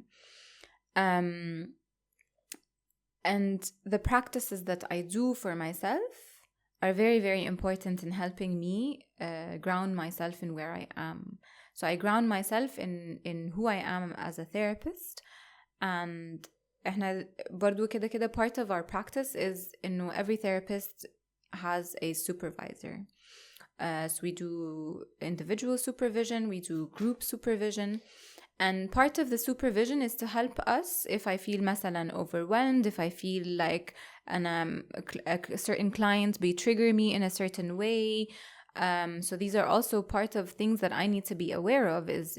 And the practices that I do for myself are very, very important in helping me ground myself in where I am. So I ground myself in who I am as a therapist. And احنا برضو كده part of our practice is إنه every therapist has a supervisor. So we do individual supervision, we do group supervision. And part of the supervision is to help us if I feel مثلا overwhelmed, if I feel like a certain client may trigger me in a certain way. So these are also part of things that I need to be aware of, is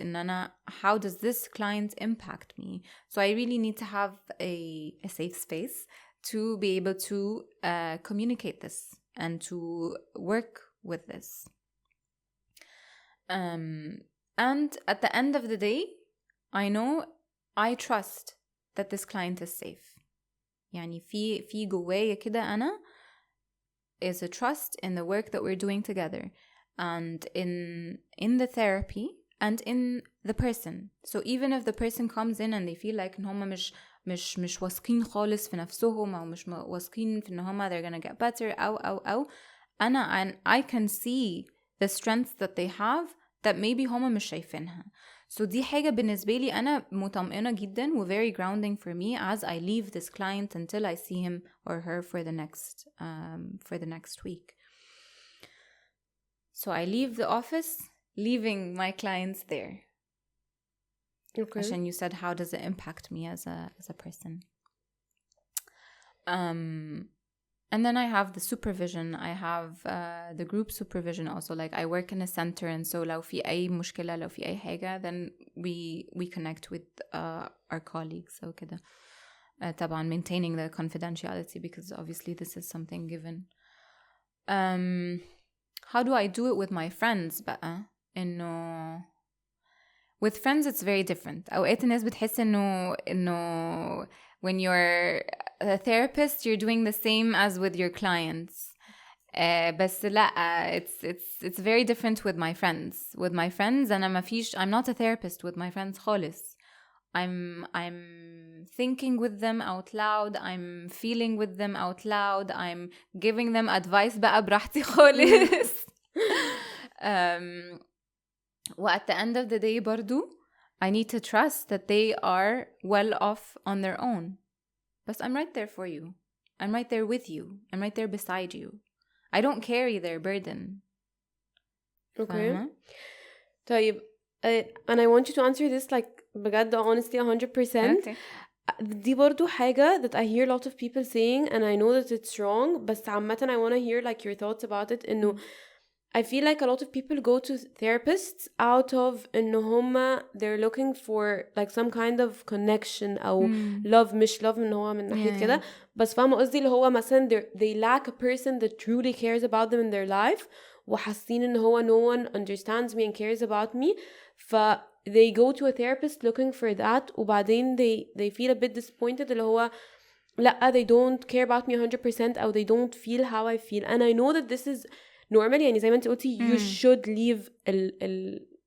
how does this client impact me? So I really need to have a safe space to be able to communicate this and to work with this. And at the end of the day, I trust that this client is safe. يعني في جوايا كده أنا is a trust in the work that we're doing together and in the therapy and in the person. So even if the person comes in and they feel like إن هم مش واثقين خالص في نفسهم أو مش واثقين في إن هم they're gonna get better أو and I can see the strengths that they have that maybe هم مش شايفينها. So دي حاجة بالنسبة لي أنا مطمئنة جدا و very grounding for me as I leave this client until I see him or her for the next week. So I leave the office, leaving my clients there. Okay. And you said, how does it impact me as a person? And then I have the supervision. I have the group supervision also. Like I work in a center, and so لو في أي مشكلة لو في أي حاجة, then we connect with our colleagues. So كده. طبعا maintaining the confidentiality because obviously this is something given. How do I do it with my friends بقى؟ إنه with friends it's very different. أوقات الناس بتحس إنه when you're a therapist you're doing the same as with your clients. بس لا, it's very different with my friends. With my friends I'm not a therapist with my friends خالص. I'm thinking with them out loud. I'm feeling with them out loud. I'm giving them advice بقى براحتي خالص. At the end of the day برضو I need to trust that they are well off on their own. But I'm right there for you. I'm right there with you. I'm right there beside you. I don't carry their burden. Okay. طيب, and I want you to answer this like بجد honestly 100%. Okay. دي برضو حاجة that I hear a lot of people saying and I know that it's wrong, بس عامة I want to hear like your thoughts about it. إنه I feel like a lot of people go to therapists out of إن هما they're looking for like some kind of connection أو love مش love إن هو من ناحية كده بس فاهمة قصدي اللي هو مثلا they lack a person that truly cares about them in their life وحاسين إن هو no one understands me and cares about me ف they go to a therapist looking for that وبعدين they feel a bit disappointed اللي هو لا they don't care about me 100% أو they don't feel how I feel and I know that this is normal يعني زي ما انت قلتي you should leave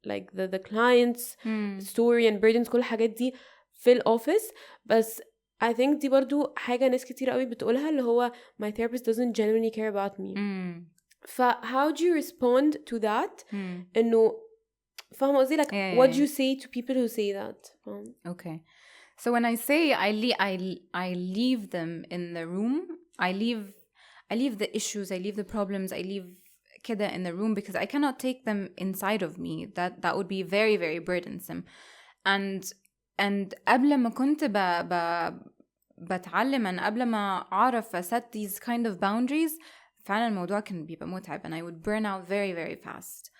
like the client's story and burdens كل الحاجات دي في الأوفيس بس I think دي برضو حاجة ناس كتير قوي بتقولها اللي هو my therapist doesn't genuinely care about me ف how do you respond to that إنه فاهمة قصدي like what do you say to people who say that okay so when I say I leave them in the room I leave the issues I leave the problems I leave كده in the room because I cannot take them inside of me that would be very very burdensome and قبل ما كنت بتعلم أنا قبل ما أعرف set these kind of boundaries فعلا الموضوع كان بيبقى متعب and I would burn out very very fast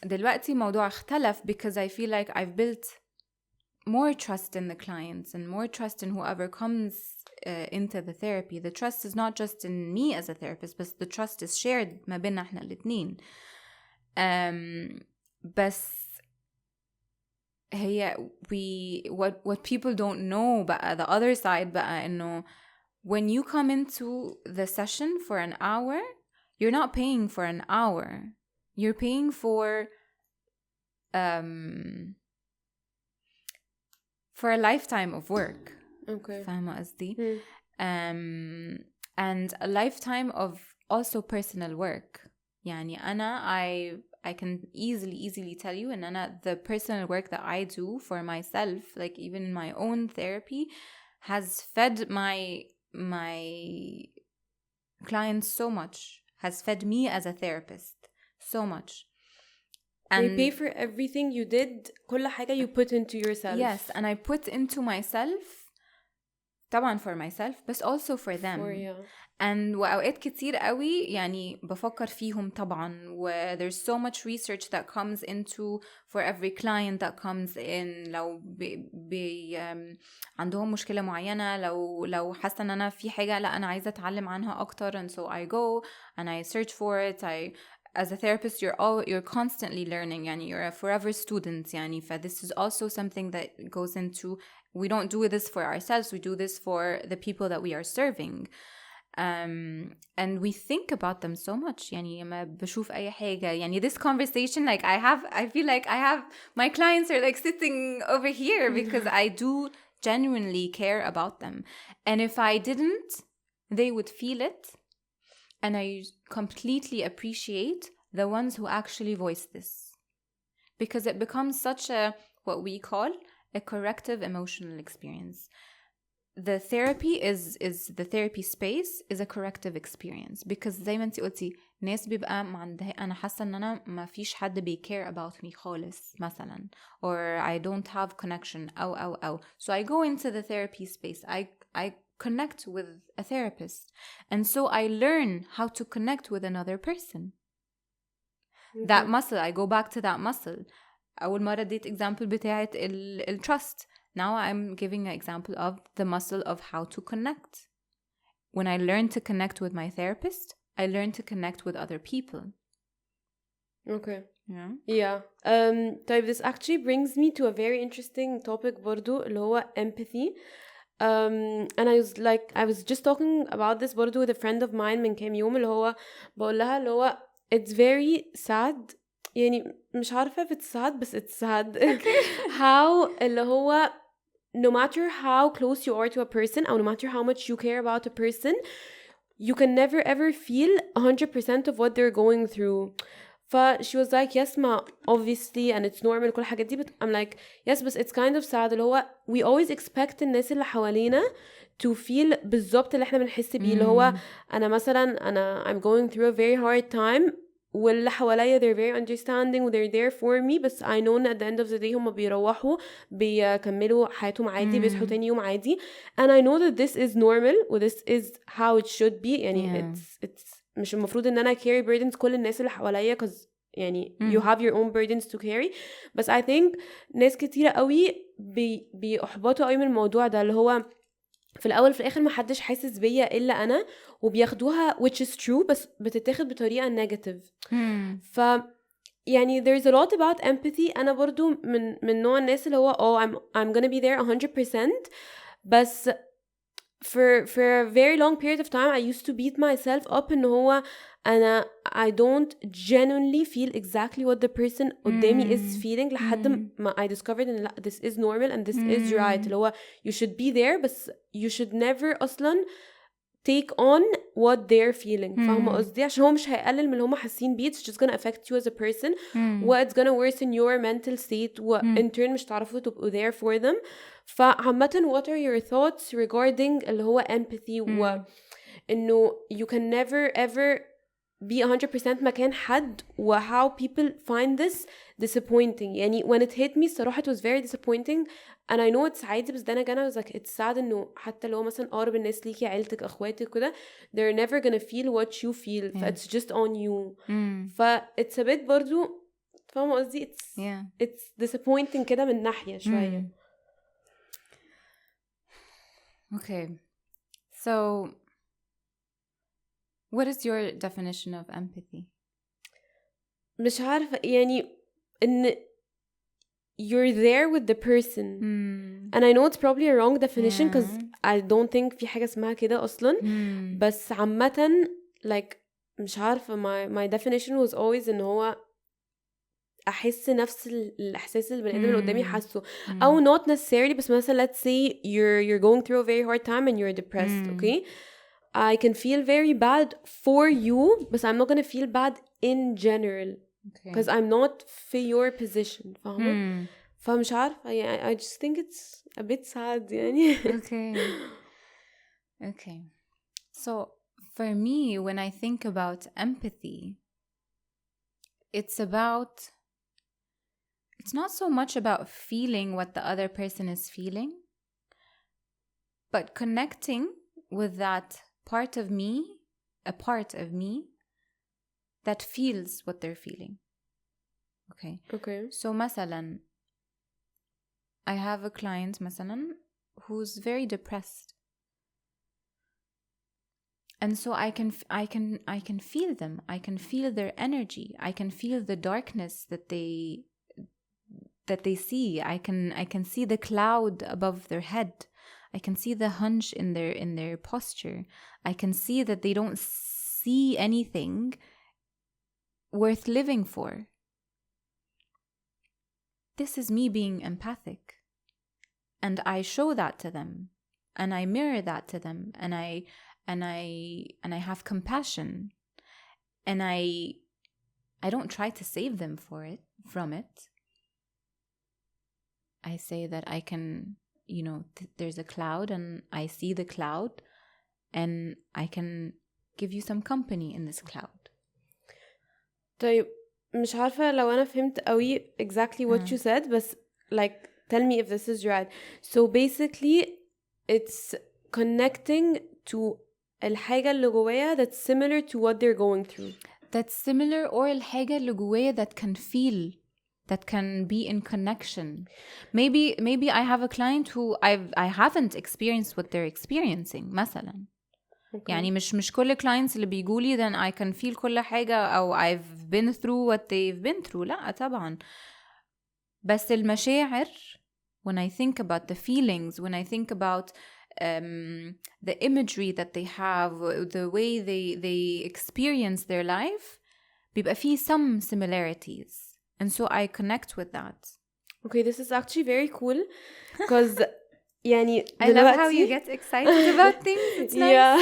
دلوقتي الموضوع اختلف because I feel like I've built more trust in the clients and more trust in whoever comes into the therapy. The trust is not just in me as a therapist, but the trust is shared ما بيننا احنا الاتنين. بس هي what people don't know بقى the other side بقى إنه when you come into the session for an hour, you're not paying for an hour. You're paying for a lifetime of work. Okay. فاهمة قصدي؟ And a lifetime of also personal work. يعني أنا I can easily tell you and أنا the personal work that I do for myself, like even in my own therapy, has fed my clients so much, has fed me as a therapist so much. And they pay for everything you did, كل حاجة you put into yourself. Yes, and I put into myself طبعا for myself but also for them. And وأوقات كتير قوي يعني بفكر فيهم طبعا there's so much research that comes into for every client that comes in لو عندهم مشكلة معينة لو حاسة ان انا في حاجة لا انا عايزة اتعلم عنها اكتر and so I go and I search for it. As a therapist you're constantly learning يعني you're a forever student يعني this is also something that goes into we don't do this for ourselves, we do this for the people that we are serving. And we think about them so much يعني لما بشوف أي حاجة يعني this conversation like I feel like I have my clients are like sitting over here because I do genuinely care about them and if I didn't they would feel it and I completely appreciate the ones who actually voice this because it becomes such a what we call a corrective emotional experience. The therapy is the therapy space is a corrective experience because زي ما انتي قلتي ناس بيبقى ما عندها أنا حاسة إن أنا ما فيش حد care about me خالص مثلا or I don't have connection أو so I go into the therapy space I connect with a therapist and so I learn how to connect with another person. That muscle I go back to that muscle. أول مرة اديت example بتاعت trust. Now I'm giving an example of the muscle of how to connect. When I learn to connect with my therapist, I learn to connect with other people. Okay. Yeah. طيب this actually brings me to a very interesting topic برضو اللي هو empathy. And I was just talking about this برضو with a friend of mine من كام يوم اللي هو بقول لها اللي هو it's very sad يعني مش عارفة if it's sad بس it's sad how اللي هو no matter how close you are to a person or no matter how much you care about a person you can never ever feel 100% of what they're going through. She was like yes ma obviously and it's normal كل الحاجات دي but I'm like yes but it's kind of sad اللي هو we always expect الناس اللي حوالينا to feel بالظبط اللي احنا بنحس بيه اللي هو أنا مثلا I'm going through a very hard time واللي حواليا they're very understanding و they're there for me بس I know at the end of the day هم بيروحوا بيكملوا حياتهم عادي بيصحوا تاني يوم عادي and I know that this is normal و this is how it should be يعني it's مش المفروض ان انا carry burdens كل الناس اللي حواليا cause يعني you have your own burdens to carry. بس I think ناس كتيرة قوي بيحبطوا قوي من الموضوع ده اللي هو في الاول في الاخر محدش حاسس بيا الا انا وبياخدوها which is true بس بتتاخد بطريقة negative. ف يعني there's a lot about empathy. أنا برضو من نوع الناس اللي هو I'm gonna be there 100%. بس for a very long period of time I used to beat myself up إن هو أنا I don't genuinely feel exactly what the person قدامي is feeling لحد ما I discovered إن لا this is normal and this is right اللي هو you should be there بس you should never أصلا take on what they're feeling. فاهمة قصدي؟ عشان هو مش هيقلل من اللي هم حاسين بيه. It's just gonna affect you as a person it's gonna worsen your mental state in turn مش تعرفوا تبقوا there for them. فعامة what are your thoughts regarding اللي هو empathy إنه you can never ever be 100% مكان حد و how people find this disappointing. يعني when it hit me الصراحة it was very disappointing and I know it's عادي بس then again I was like it's sad إنه حتى لو مثلا أقرب الناس ليكي عيلتك أخواتك كده they're never gonna feel what you feel it's just on you. it's a bit برضو فاهمة قصدي it's disappointing كده من ناحية شوية. Okay, so what is your definition of empathy? مش عارفة يعني إن you're there with the person and I know it's probably a wrong definition because I don't think في حاجة اسمها كده أصلا بس عامة like مش عارفة my definition was always إن هو أحس نفس الإحساس اللي البني آدم اللي قدامي حاسه أو not necessarily بس مثلا let's say you're going through a very hard time and you're depressed okay I can feel very bad for you but I'm not gonna feel bad in general because I'm not في your position فاهمة؟ فمش عارفة يعني I just think it's a bit sad يعني. Okay so for me when I think about empathy it's not so much about feeling what the other person is feeling but connecting with that part of me that feels what they're feeling. Okay. So مثلا I have a client مثلا who's very depressed and so I can feel them. I can feel their energy. I can feel the darkness that they see. I can see the cloud above their head. I can see the hunch in their posture. I can see that they don't see anything worth living for. This is me being empathic. And I show that to them. And I mirror that to them. And I have compassion. And I don't try to save them from it. I say that I can, there's a cloud and I see the cloud and I can give you some company in this cloud. طيب مش عارفة لو أنا فهمت قوي exactly what you said بس like tell me if this is right. So basically it's connecting to الحاجة اللي جوايا that's similar to what they're going through. That's similar or الحاجة اللي جوايا that can be in connection. Maybe I have a client who I haven't experienced what they're experiencing مثلا. يعني مش كل clients اللي بيجولي then I can feel كل حاجة أو I've been through what they've been through. لا طبعا. بس المشاعر when I think about the feelings, when I think about the imagery that they have, the way they experience their life, بيبقى فيه some similarities. And so I connect with that. Okay, this is actually very cool because يعني I love how you get excited about things. It's nice. Yeah.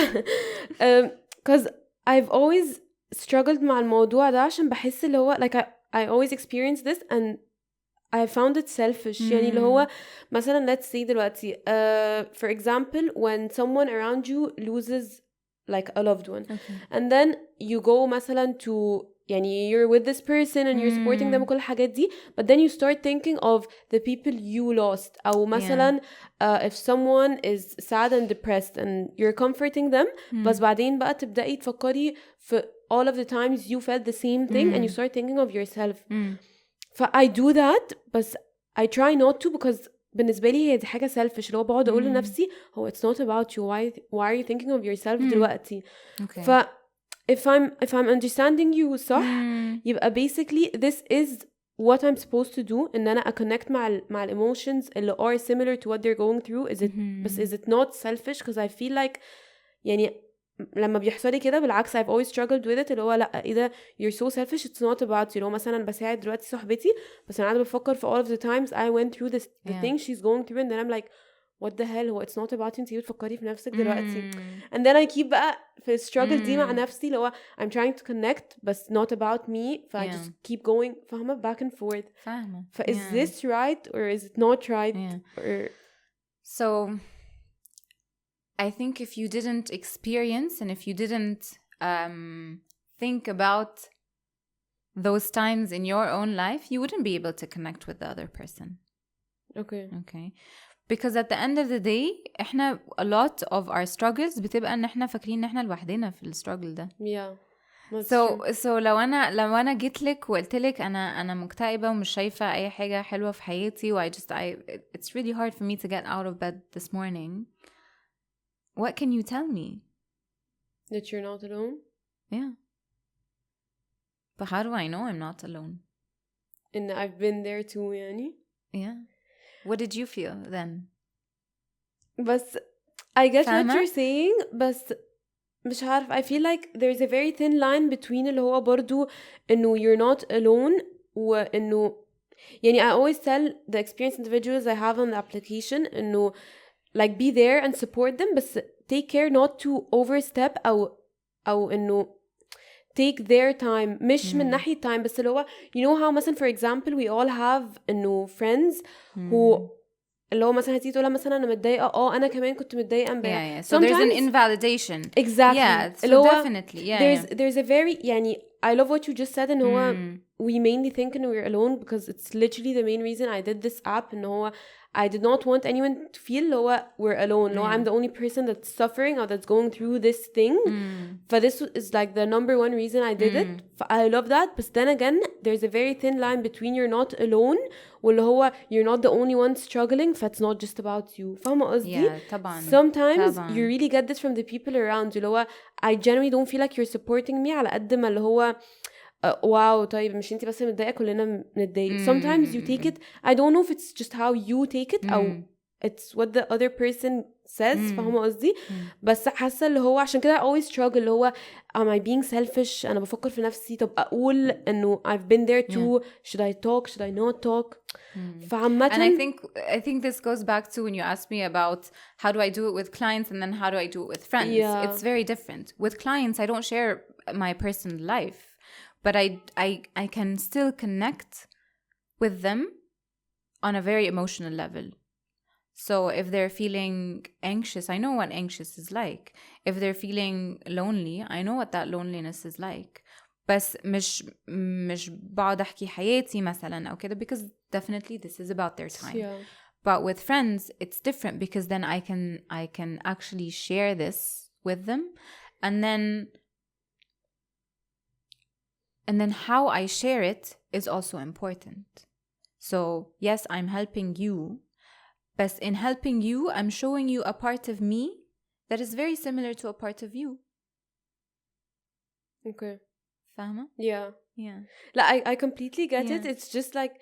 Because I've always struggled مع الموضوع ده عشان بحس اللي هو like I always experience this and I found it selfish. يعني اللي هو مثلا let's say دلوقتي for example when someone around you loses like a loved one and then you go مثلا to يعني you're with this person and you're supporting them وكل الحاجات دي but then you start thinking of the people you lost أو مثلا if someone is sad and depressed and you're comforting them بس بعدين بقى تبدأي تفكري for all of the times you felt the same thing and you start thinking of yourself. I do that بس I try not to because بالنسبة لي هي دي حاجة selfish اللي هو بقعد أقول لنفسي هو it's not about you, why are you thinking of yourself دلوقتي. okay. if I'm understanding you صح يبقى basically this is what I'm supposed to do إن أنا connect مع ال emotions اللي are similar to what they're going through. بس is it not selfish because I feel like يعني لما بيحصل لي كده بالعكس I've always struggled with it اللي هو لأ إيه ده you're so selfish it's not about you. لو مثلا بساعد دلوقتي صاحبتي بس أنا قاعدة بفكر في all of the times I went through the thing she's going through and then I'm like what the hell هو it's not about you انتي بتفكري في نفسك دلوقتي. and then I keep بقى في struggle دي مع نفسي اللي هو I'm trying to connect but not about me I just keep going فاهمة back and forth. فاهمة. is this right or is it not right or so I think if you didn't experience and if you didn't think about those times in your own life, you wouldn't be able to connect with the other person. Okay. Because at the end of the day, احنا a lot of our struggles بتبقى ان احنا فاكرين ان احنا لوحدنا في الstruggle ده. So لو انا جيت لك وقلت لك انا مكتئبة ومش شايفة اي حاجة حلوة في حياتي و it's really hard for me to get out of bed this morning. What can you tell me? That you're not alone? Yeah. But how do I know I'm not alone? And I've been there too, يعني. Yeah. What did you feel then? But I get what you're saying, but مش عارف I feel like there's a very thin line between اللي هو برضو إنه you're not alone وإنه يعني I always tell the experienced individuals I have on the application إنه like be there and support them but take care not to overstep أو إنه take their time مش من ناحية time بس اللي هو you know how مثلا for example we all have إنه friends who اللي هو مثلا هتيجي تقولها مثلا أنا متضايقة أنا كمان كنت متضايقة امبارح. So there's an invalidation. Exactly. So definitely. There's a very يعني I love what you just said إن هو we mainly think إنه we're alone because it's literally the main reason I did this app إنه هو I did not want anyone to feel اللي we're alone. No, I'm the only person that's suffering or that's going through this thing. But this is like the number one reason I did it. I love that. But then again, there's a very thin line between you're not alone واللي هو you're not the only one struggling. It's not just about you. فاهمة قصدي؟ طبعا. Sometimes you really get this from the people around you. اللي هو I genuinely don't feel like you're supporting me على قد ما اللي هو واو طيب مش انتي بس متضايقة كلنا متضايق. Sometimes you take it I don't know if it's just how you take it أو it's what the other person says فاهمة قصدي بس حاسة اللي هو عشان كده I always struggle اللي هو am I being selfish أنا بفكر في نفسي طب أقول إنه I've been there too should I talk should I not talk فعامة and I think this goes back to when you asked me about how do I do it with clients and then how do I do it with friends. It's very different. With clients I don't share my personal life but I can still connect with them on a very emotional level. So if they're feeling anxious, I know what anxious is like. If they're feeling lonely, I know what that loneliness is like. بس مش بقعد أحكي حياتي مثلا أو كده because definitely this is about their time. But with friends, it's different because then I can actually share this with them and then how I share it is also important. So yes, I'm helping you, but in helping you, I'm showing you a part of me that is very similar to a part of you. Okay. فاهمة؟ Yeah. لا, I completely get it. It's just like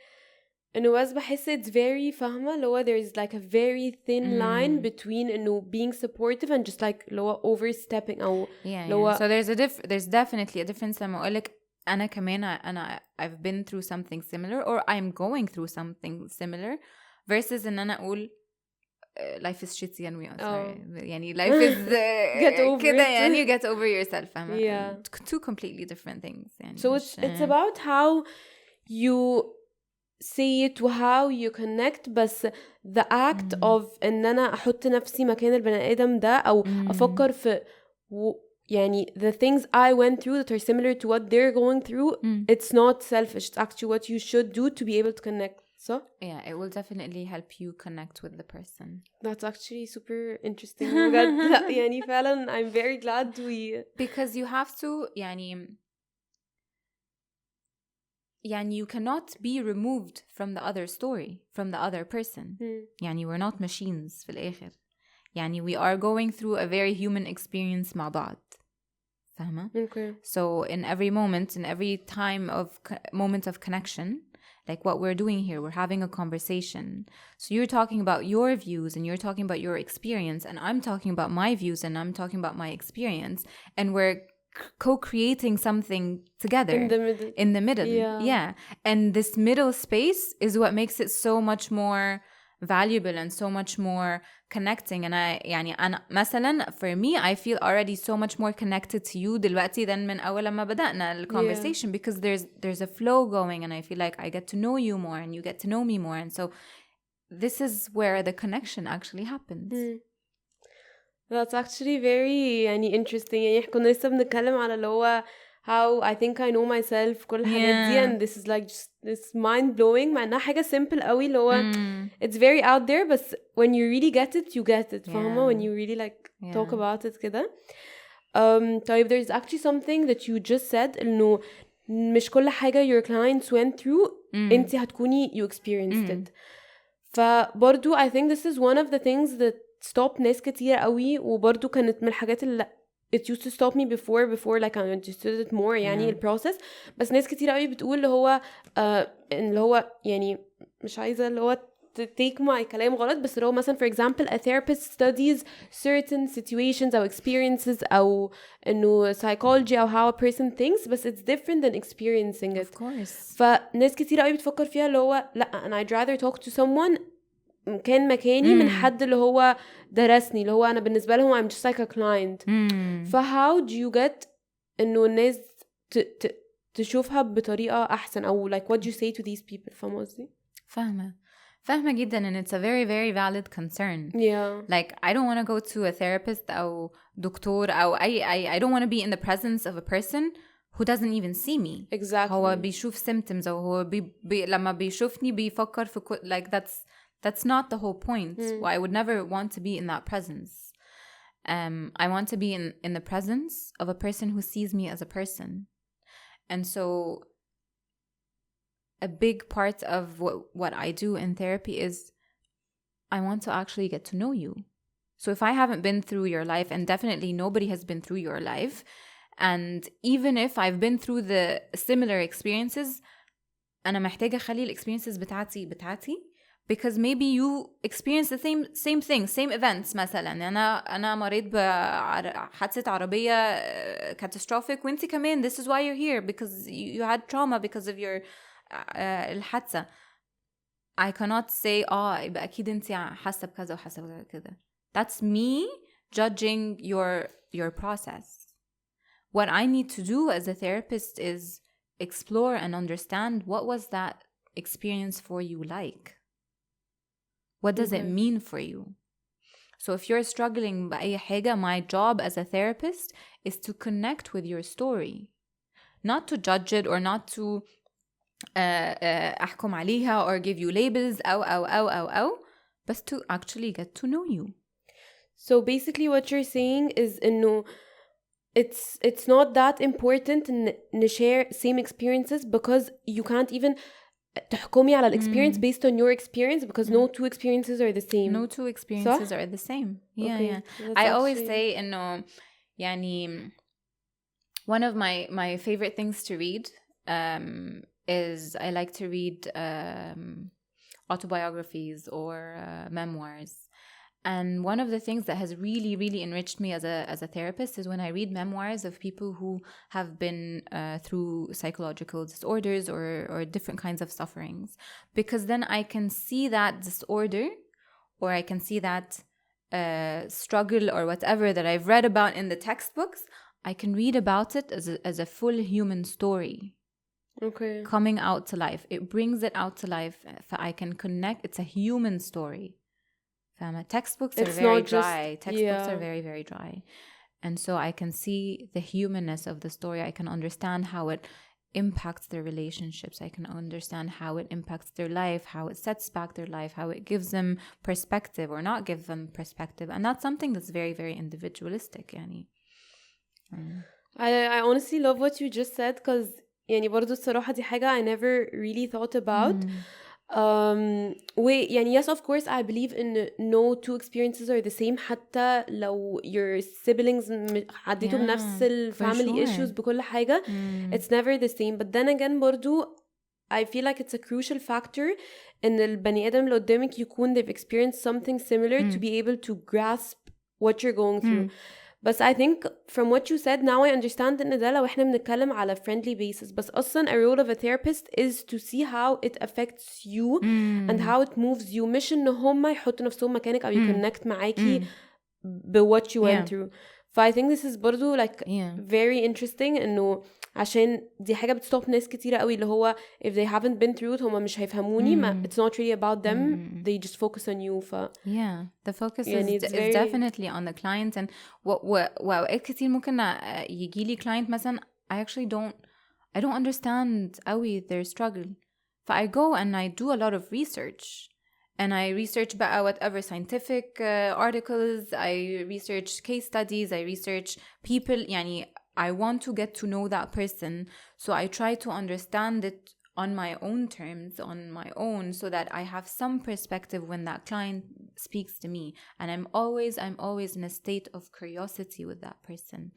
إنه بس بحس it's very فاهمة اللي هو there's like a very thin line between إنه being supportive and just like اللي هو overstepping أو So there's definitely a difference لما أقولك أنا كمان I've been through something similar or I'm going through something similar versus إن أنا أقول life is shitty and we are sorry يعني life is get over كده it. يعني you get over yourself yeah. Two completely different things يعني so it's about how you say it how you connect بس the act of إن أنا أحط نفسي مكان البني آدم ده أو أفكر في يعني the things I went through that are similar to what they're going through it's not selfish it's actually what you should do to be able to connect صح؟ Yeah, it will definitely help you connect with the person. That's actually super interesting بجد. لا يعني فعلا I'm very glad we Because you have to يعني you cannot be removed from the other story, from the other person. يعني we're not machines في الآخر. يعني we are going through a very human experience مع بعض. فاهمة؟ okay. So in every moment, in every time of moment of connection, like what we're doing here, we're having a conversation. So you're talking about your views and you're talking about your experience, and I'm talking about my views and I'm talking about my experience, and we're co-creating something together in the middle. Yeah. And this middle space is what makes it so much more valuable and so much more connecting. And أنا مثلا for me I feel already so much more connected to you دلوقتي than من أول لما بدأنا the conversation, because there's a flow going, and I feel like I get to know you more and you get to know me more, and so this is where the connection actually happens. That's actually very يعني interesting. يعني احنا كنا لسه بنتكلم على اللي هو how I think I know myself كل الحاجات دي, and this is like just this mind blowing مع انها حاجة simple قوي اللي هو it's very out there, but when you really get it you get it. فاهمة? when you really like talk about it كده. طيب there's actually something that you just said إنه مش كل حاجة your clients went through انتي هتكوني you experienced it. فبرضو I think this is one of the things that stopped ناس كتير قوي, وبرضو كانت من الحاجات اللي it used to stop me before like I understood it more يعني البروسس. بس ناس كتير قوي بتقول اللي هو يعني مش عايزة اللي هو take my كلام غلط, بس اللي هو مثلا for example a therapist studies certain situations أو experiences أو إنه psychology أو how a person thinks, but it's different than experiencing it. Of course. فناس كتير قوي بتفكر فيها اللي هو لأ أنا I'd rather talk to someone كان مكاني من حد اللي هو درسني, اللي هو أنا بالنسبة لهم I'm just like a client. how do you get إنه الناس تشوفها بطريقة أحسن, أو like what do you say to these people? فاهمة قصدي؟ فاهمة جدا, and it's a very very valid concern. Like I don't want to go to a therapist أو دكتور أو I don't want to be in the presence of a person who doesn't even see me. Exactly. هو بيشوف symptoms أو هو لما بيشوفني بيفكر في like that's not the whole point. Well, I would never want to be in that presence. I want to be in the presence of a person who sees me as a person. And so a big part of what I do in therapy is I want to actually get to know you. So if I haven't been through your life, and definitely nobody has been through your life, and even if I've been through the similar experiences, أنا محتاجة أخلي experiences بتاعتي because maybe you experience the same thing, same events. مثلا أنا مريت بحادثة عربية catastrophic, وانتي كمان this is why you're here, because you had trauma because of your الحادثة. I cannot say يبقى أكيد انتي حاسة بكذا وحاسة بكذا. That's me judging your process. What I need to do as a therapist is explore and understand what was that experience for you like. What does it mean for you? So if you're struggling بأي حاجة, my job as a therapist is to connect with your story. Not to judge it or not to أحكم عليها or give you labels أو but to actually get to know you. So basically what you're saying is إنه it's not that important to share same experiences, because you can't even تحكمي على experience based on your experience, because no two experiences are the same. No two experiences are the same. Yeah. I always say إنه يعني one of my favorite things to read is I like to read autobiographies or memoirs. And one of the things that has really, really enriched me as a therapist is when I read memoirs of people who have been through psychological disorders or different kinds of sufferings. Because then I can see that disorder, or I can see that struggle or whatever that I've read about in the textbooks, I can read about it as a full human story. Okay. Coming out to life. It brings it out to life. I can connect. It's a human story. Textbooks are very dry. Textbooks are very, very dry. And so I can see the humanness of the story. I can understand how impacts their relationships. I can understand how it impacts their life, how it sets back their life, how it gives them perspective or not give them perspective. And that's something that's very, very individualistic. يعني. I honestly love what you just said, because يعني برضو الصراحة دي حاجة I never really thought about. يعني yes, of course I believe in no two experiences are the same, حتى لو your siblings عديتوا بنفس ال family issues بكل حاجة, it's never the same. But then again برضو I feel like it's a crucial factor إن البني آدم اللي قدامك يكون they've experienced something similar to be able to grasp what you're going through. But I think from what you said now I understand إن ده لو إحنا بنتكلم على friendly basis. بس أصلا a role of a therapist is to see how it affects you and how it moves you. مش إن هما يحطوا نفسهم مكانك أو يconnect معاكي what you went through. I think this is برضو like very interesting إنه عشان دي حاجة بتستوب ناس كتيرة قوي اللي هو if they haven't been through it هما مش هيفهموني it's not really about them, they just focus on you. the focus يعني is definitely on the client. And وأوقات كتير ممكن يجيلي client مثلا I don't understand قوي their struggle, I go and I do a lot of research. And I research بقى whatever scientific articles, I research case studies, I research people. يعني I want to get to know that person, so I try to understand it on my own terms, on my own, so that I have some perspective when that client speaks to me. And I'm always in a state of curiosity with that person.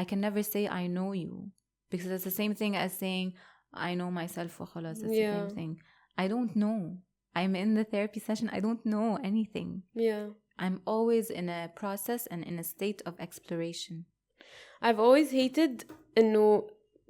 I can never say I know you, because it's the same thing as saying I know myself وخلاص. It's the same thing. I don't know. I'm in the therapy session, I don't know anything. I'm always in a process and in a state of exploration. I've always hated إنه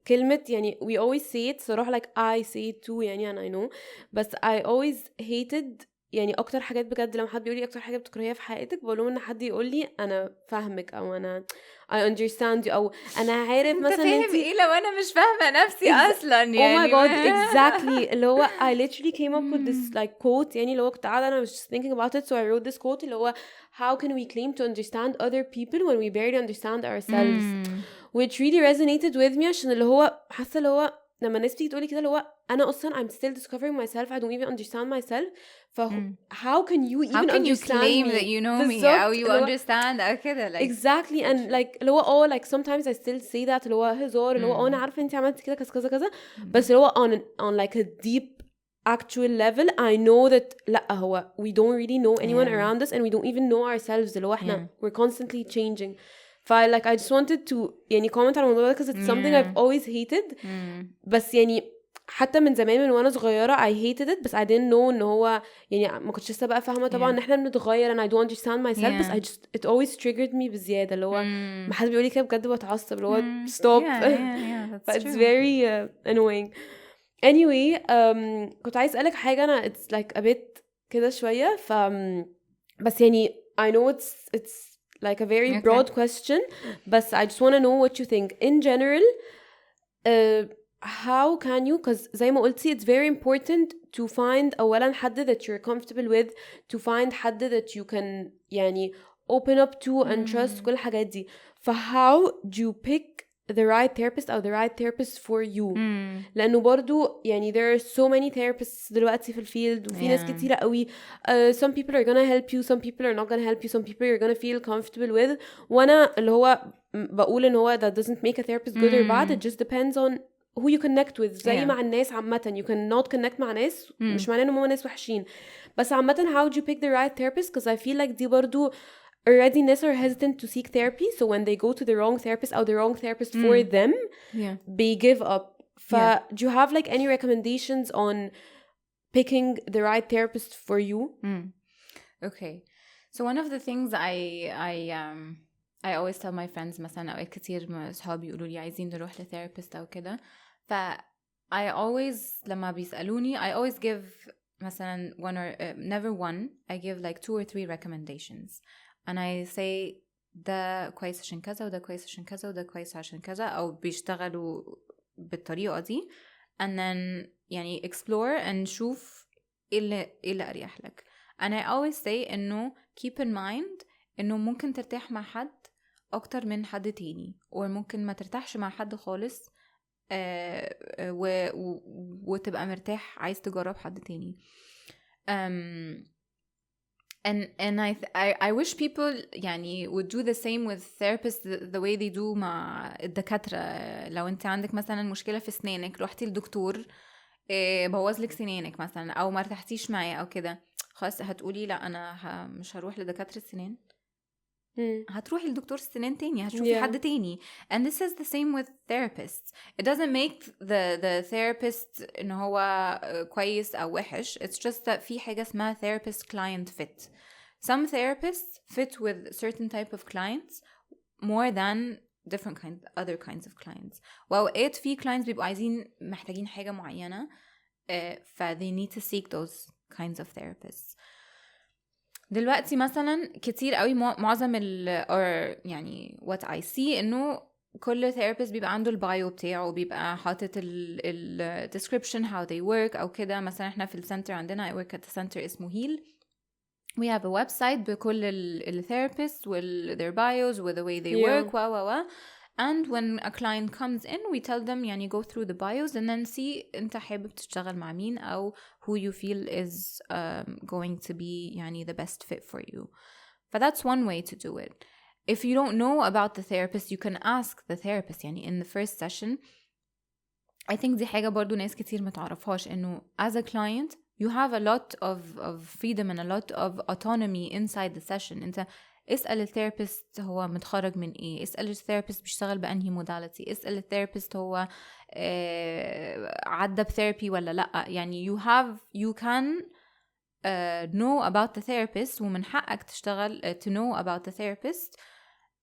كلمة يعني we always say it صراحة like I say it too يعني and I know, but I always hated يعني أكتر حاجات بجد لما حد بيقولي أكتر حاجة بتكرهيها في حياتك بقولهم إن حد يقولي أنا فاهمك أو أنا I understand you أو أنا عارف مثلا أنت فاهم إيه لو أنا مش فاهمة نفسي أصلا يعني. Oh my god, exactly. اللي هو I literally came up with this like quote يعني اللي هو كنت قاعدة أنا was just thinking about it, so I wrote this quote اللي هو how can we claim to understand other people when we barely understand ourselves, which really resonated with me عشان اللي هو حاسة اللي هو لما الناس تيجي تقولي كده اللي هو أنا أصلا I'm still discovering myself, I don't even understand myself. How can you even how can understand you claim me? that you know me or you understand أو كده like exactly. And like اللي هو like sometimes I still say that اللي هو هزار اللي هو أنا عارفة أنتي عملتي كده كذا كذا بس اللي هو on like a deep actual level I know that لا هو we don't really know anyone around us and we don't even know ourselves اللي هو احنا we're constantly changing. Like I just wanted to يعني comment على الموضوع ده because it's something I've always hated. بس يعني حتى من زمان من وانا صغيرة I hated it بس I didn't know ان هو يعني ما كنتش لسه بقى فاهمة طبعا ان احنا بنتغير and I don't understand myself بس I just it always triggered me بزيادة اللي هو ما حد بيقولي كده بجد بتعصب اللي هو stop. that's it's very annoying. Anyway كنت عايز اسألك حاجة أنا it's like a bit كده شوية بس يعني I know it's like a very broad question but I just want to know what you think in general. How can you, because زي ما قلتي it's very important to find أولا حد that you're comfortable with, to find حد that you can يعني open up to and trust كل الحاجات دي. how do you pick the right therapist or the right therapist for you? لأنه برضو يعني there are so many therapists دلوقتي في الفيلد وفي ناس كتيرة قوي. Some people are gonna help you, some people are not gonna help you, some people you're gonna feel comfortable with. وأنا اللي هو بقول إن هو that doesn't make a therapist good or bad, it just depends on who you connect with. زي مع الناس عامة you cannot connect مع ناس مش معناه إن هم ناس وحشين بس عامة how do you pick the right therapist? Because I feel like دي برضو already ness are hesitant to seek therapy, so when they go to the wrong therapist or the wrong therapist for them they give up. Do you have like any recommendations on picking the right therapist for you? Okay, so one of the things I always tell my friends مثلا أوقات كتير صحابي يقولوا لي عايزين نروح لثيرابيست أو كده I always لما بيسألوني I always give مثلا one or never one, I give like 2 or 3 recommendations and I say ده كويس عشان كذا وده كويس عشان كذا وده كويس عشان كذا أو بيشتغلوا بالطريقة دي and then يعني explore and شوف إيه اللي أريح لك. and I always say إنه keep in mind إنه ممكن ترتاح مع حد أكتر من حد تاني or ممكن ما ترتاحش مع حد خالص وتبقى مرتاح عايز تجرب حد تاني. and I wish people يعني would do the same with therapists the way they do مع الدكاترة. لو انت عندك مثلا مشكلة في اسنانك روحتي للدكتور بوظلك سنانك مثلا او ما ارتحتيش معاه او كده، خلاص هتقولي لا انا مش هروح لدكاترة السنان، هتروحي لدكتور السنان تاني، هتشوفي حد تاني. and this is the same with therapists. It doesn't make the therapist إن هو كويس أو وحش. It's just that في حاجة اسمها therapist client fit. Some therapists fit with certain type of clients more than different other kinds of clients. وأوقات في clients بيبقوا عايزين محتاجين حاجة معينة ف they need to seek those kinds of therapists. دلوقتي مثلا كتير قوي معظم or يعني what I see إنه كل therapist بيبقى عنده البايو بتاعه، بيبقى حاطط ال description how they work أو كده. مثلا احنا في السنتر عندنا I work at the center اسمه heal. We have a website بكل ال therapists with their bios with the way they work and when a client comes in we tell them يعني go through the bios and then see انت حابب تشتغل مع مين أو who you feel is going to be يعني the best fit for you. But that's one way to do it. If you don't know about the therapist you can ask the therapist يعني in the first session. I think دي حاجة برضو ناس كتير متعرفهاش إنه as a client you have a lot of freedom and a lot of autonomy inside the session. انت اسأل الثيرابيست هو متخرج من ايه، اسأل الثيرابيست بيشتغل بأنهي موداليتي، اسأل الثيرابيست هو عدى بثيرابي ولا لأ. يعني you can know about the therapist ومن حقك تشتغل to know about the therapist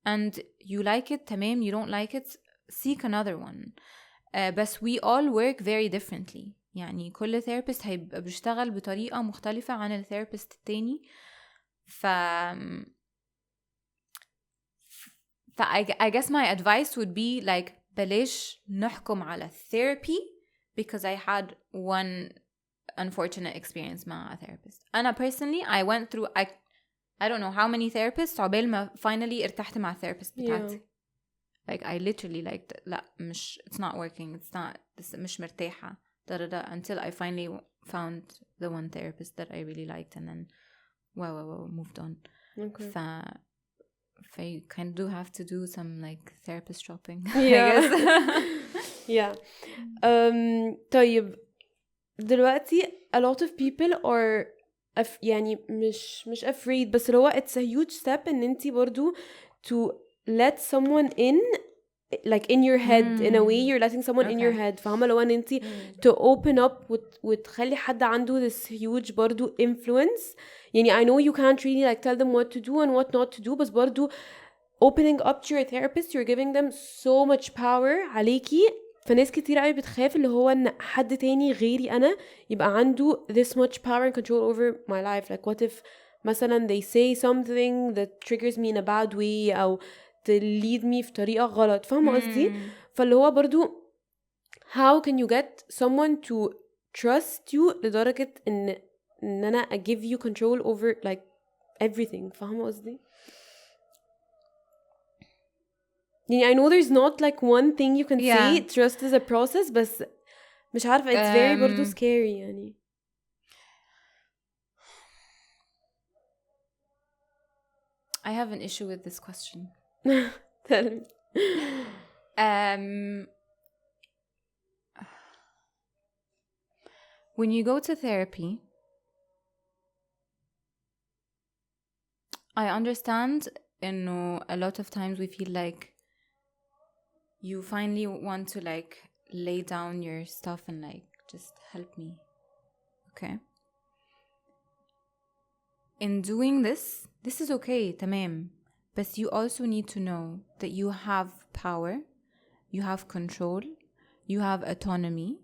and you like it تمام، you don't like it seek another one. بس we all work very differently. يعني كل therapist هيبقى بيشتغل بطريقة مختلفة عن الثيرابيست التاني. I guess my advice would be like بلاش نحكم على therapy because I had one unfortunate experience مع a therapist. أنا personally I went through I don't know how many therapists عقبال ما finally ارتحت مع therapist بتاعتي. Like I literally like لا مش it's not working, it's not مش مرتاحة until I finally found the one therapist that I really liked and then moved on. Okay. You kind of do have to do some like therapist shopping. Yeah. I guess. Yeah. طيب دلوقتي a lot of people are يعني مش afraid بس اللي هو it's a huge step ان انتي برضو to let someone in like in your head in a way you're letting someone in your head. فاهمة لو ان انتي to open up وتخلي حد عنده this huge برضو influence. يعني I know you can't really like tell them what to do and what not to do بس برضو opening up to your therapist you're giving them so much power عليكي. فناس كتير قوي بتخاف اللي هو ان حد تاني غيري انا يبقى عنده this much power and control over my life. Like what if مثلا they say something that triggers me in a bad way او to lead me في طريقة غلط. فاهمة قصدي؟ فاللي هو برضو how can you get someone to trust you لدرجة ان انا I give you control over like everything. فاهمة قصدي؟ يعني I know there's not like one thing you can say trust is a process بس مش عارفة it's very برضو scary يعني. I have an issue with this question. Tell me. When you go to therapy, I understand إنه a lot of times we feel like you finally want to like lay down your stuff and like just help me. Okay? In doing this is okay, تمام. But you also need to know that you have power, you have control, you have autonomy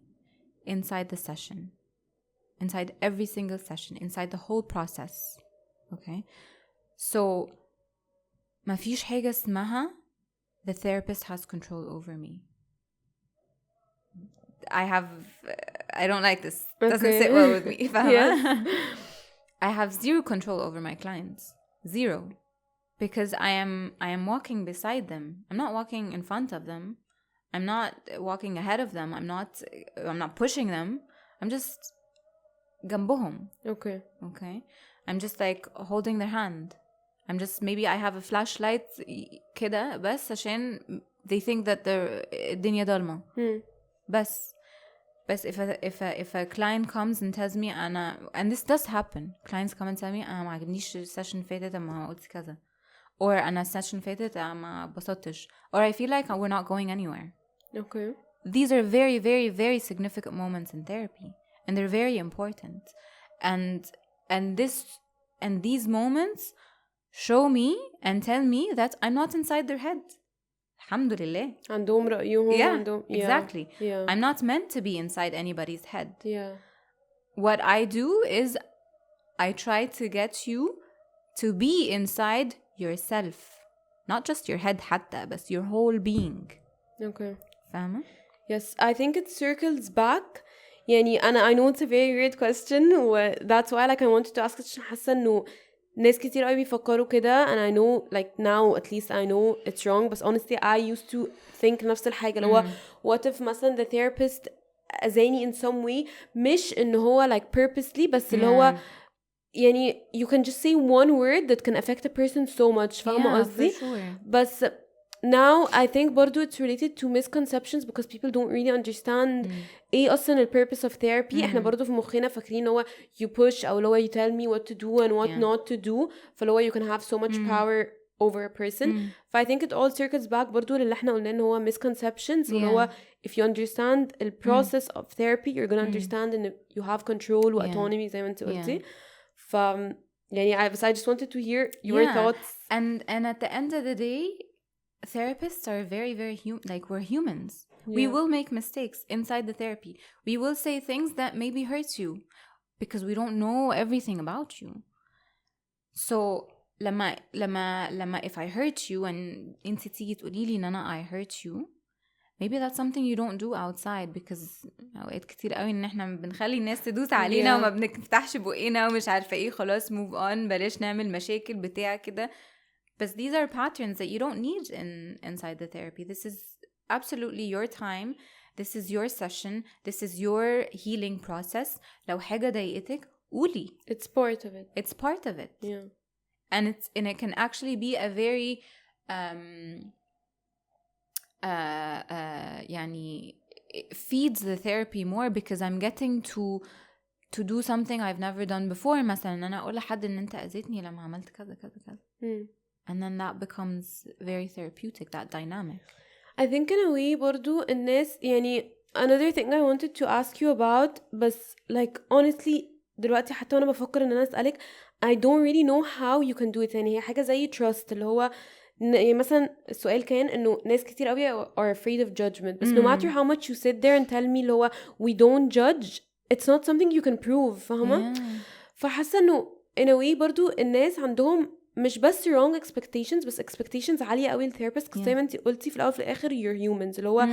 inside the session, inside every single session, inside the whole process. Okay? So, ما فيش حاجة اسمها the therapist has control over me. I don't like this. It doesn't sit well with me. Yes. I have zero control over my clients. Zero. Because I am walking beside them. I'm not walking in front of them. I'm not walking ahead of them. I'm not pushing them. I'm just جنبهم. Okay. I'm just like holding their hand. I'm just, maybe I have a flashlight كده بس عشان they think that الدنيا ضلمة. بس if a client comes and tells me and this does happen, clients come and tell me ما عجبنيش السيشن فاتت ما قلت كذا, or أنا السيشن فاتت ما بسطتش, or I feel like we're not going anywhere. Okay. These are very, very, very significant moments in therapy, and they're very important. And these moments show me and tell me that I'm not inside their head. Alhamdulillah. عندهم رأيهم. Yeah, exactly. Yeah. I'm not meant to be inside anybody's head. Yeah. What I do is I try to get you to be inside yourself. Not just your head حتى, but your whole being. Okay. فاهمة؟ Yes, I think it circles back. يعني I know it's a very weird question, that's why like I wanted to ask it. حاسة إنه ناس كتير قوي بيفكروا كده, and I know like now at least I know it's wrong, but honestly I used to think نفس الحاجة اللي هو what if مثلا the therapist أذاني in some way, مش إنه هو like purposely, بس اللي هو يعني you can just say one word that can affect a person so much. فاهمة قصدي؟ for sure. بس now I think برضو it's related to misconceptions because people don't really understand ايه اصلا ال purpose of therapy. احنا برضو في مخنا فاكرين هو you push او لو you tell me what to do and what not to do, فلو you can have so much power over a person. I think it all circles back برضو للي احنا قلنا ان هو misconceptions. هو if you understand the process of therapy you're gonna understand and you have control و autonomy زي ما انت قلتي. يعني I just wanted to hear your thoughts. And at the end of the day, therapists are very, very like we're humans. We will make mistakes inside the therapy. We will say things that maybe hurt you because we don't know everything about you. So لما if I hurt you and انت تيجي تقولي لي ان I hurt you, maybe that's something you don't do outside because اوقات كتير قوي ان احنا بنخلي الناس تدوس علينا وما بنفتحش بقنا ومش عارفه ايه, خلاص move on, بلاش نعمل مشاكل بتاع كده. But these are patterns that you don't need inside the therapy. This is absolutely your time. This is your session. This is your healing process. لو حاجة ضايقتك قولي. It's part of it. It's part of it. Yeah. And it can actually be a very يعني it feeds the therapy more because I'm getting to do something I've never done before. مثلا أنا أقول لحد إن أنت أذيتني لما عملت كذا كذا كذا. And then that becomes very therapeutic, that dynamic. I think in a way برضو الناس يعني another thing I wanted to ask you about, بس like honestly دلوقتي حتى وانا بفكر ان انا اسألك I don't really know how you can do it. يعني هي حاجة زي trust اللي هو يعني مثلا السؤال كان انه ناس كتير قوي are afraid of judgment, بس no matter how much you sit there and tell me اللي هو we don't judge, it's not something you can prove. فاهمة؟ فحاسة انه in a way برضو الناس عندهم مش بس wrong expectations, بس expectations عالية قوي للثيرابيست. زي ما انتي قلتي في الأول في الآخر you're humans, اللي هو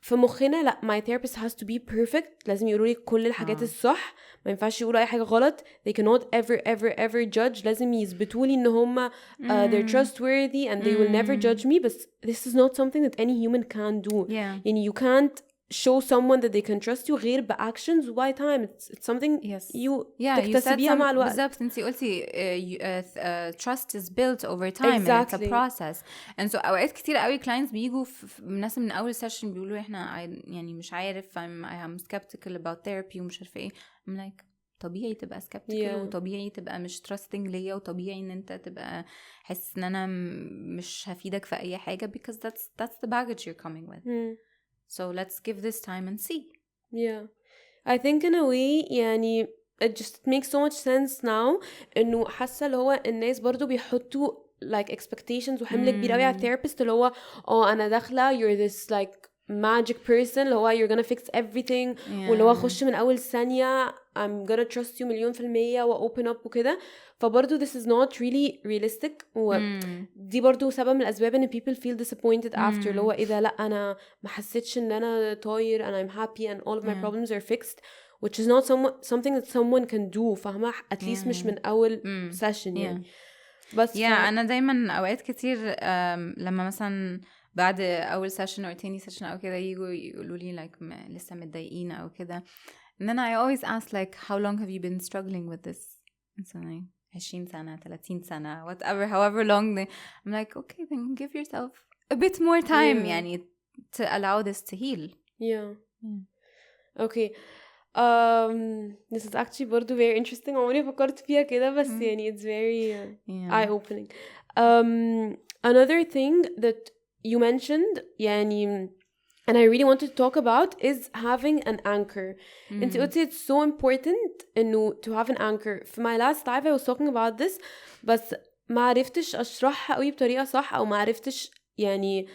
في مخنا لا my therapist has to be perfect, لازم يقولوا لي كل الحاجات الصح, ما ينفعش يقولوا أي حاجة غلط. they cannot ever judge, لازم يثبتوا لي إن هم they're trustworthy and they will never judge me. but this is not something that any human can do. يعني you can't show someone that they can trust you غير بactions by time. It's something you تكتسبيها مع الوقت. بالظبط انتي قلتي trust is built over time. And it's a process. And so اوقات كتير قوي clients بيجوا ناس من اول session بيقولوا احنا يعني مش عارف I'm skeptical about therapy ومش عارفه ايه. I'm like طبيعي تبقى skeptical وطبيعي تبقى مش trusting ليا وطبيعي ان انت تبقى حاسس ان انا مش هفيدك في اي حاجه because that's the baggage you're coming with. So let's give this time and see. Yeah. I think in a way يعني it just makes so much sense now إنه حاسة اللي هو الناس برضو بيحطوا like expectations وحمل كبير قوي على الثيرابيست اللي هو أنا داخلة you're this like magic person اللي هو you're gonna fix everything واللي هو أخش من أول ثانية I'm gonna trust you 1,000,000% و open up وكده. فبرضو this is not really realistic. ودي برضو سبب من الأسباب إن people feel disappointed after اللي هو إذا لأ أنا ما حسيتش إن أنا طاير and I'm happy and all of my problems are fixed, which is not something that someone can do. فاهمة؟ at least مش من أول session يعني. بس أنا دايما أوقات كتير لما مثلا بعد اول سيشن او تاني سيشن او كده يجوا يقولوا لي like لسه متضايقين او كده. And then I always ask like how long have you been struggling with this? And so like 20 سنة 30 سنة whatever however long they, I'm like okay then give yourself a bit more time يعني to allow this to heal. Okay. This is actually برضو very interesting. عمري فكرت فيها كده بس يعني it's very eye-opening. Another thing that you mentioned يعني and I really wanted to talk about is having an anchor. انت قلتي it's so important إنه to have an anchor. في my last live I was talking about this بس ما عرفتش أشرحها قوي بطريقة صح أو ما عرفتش يعني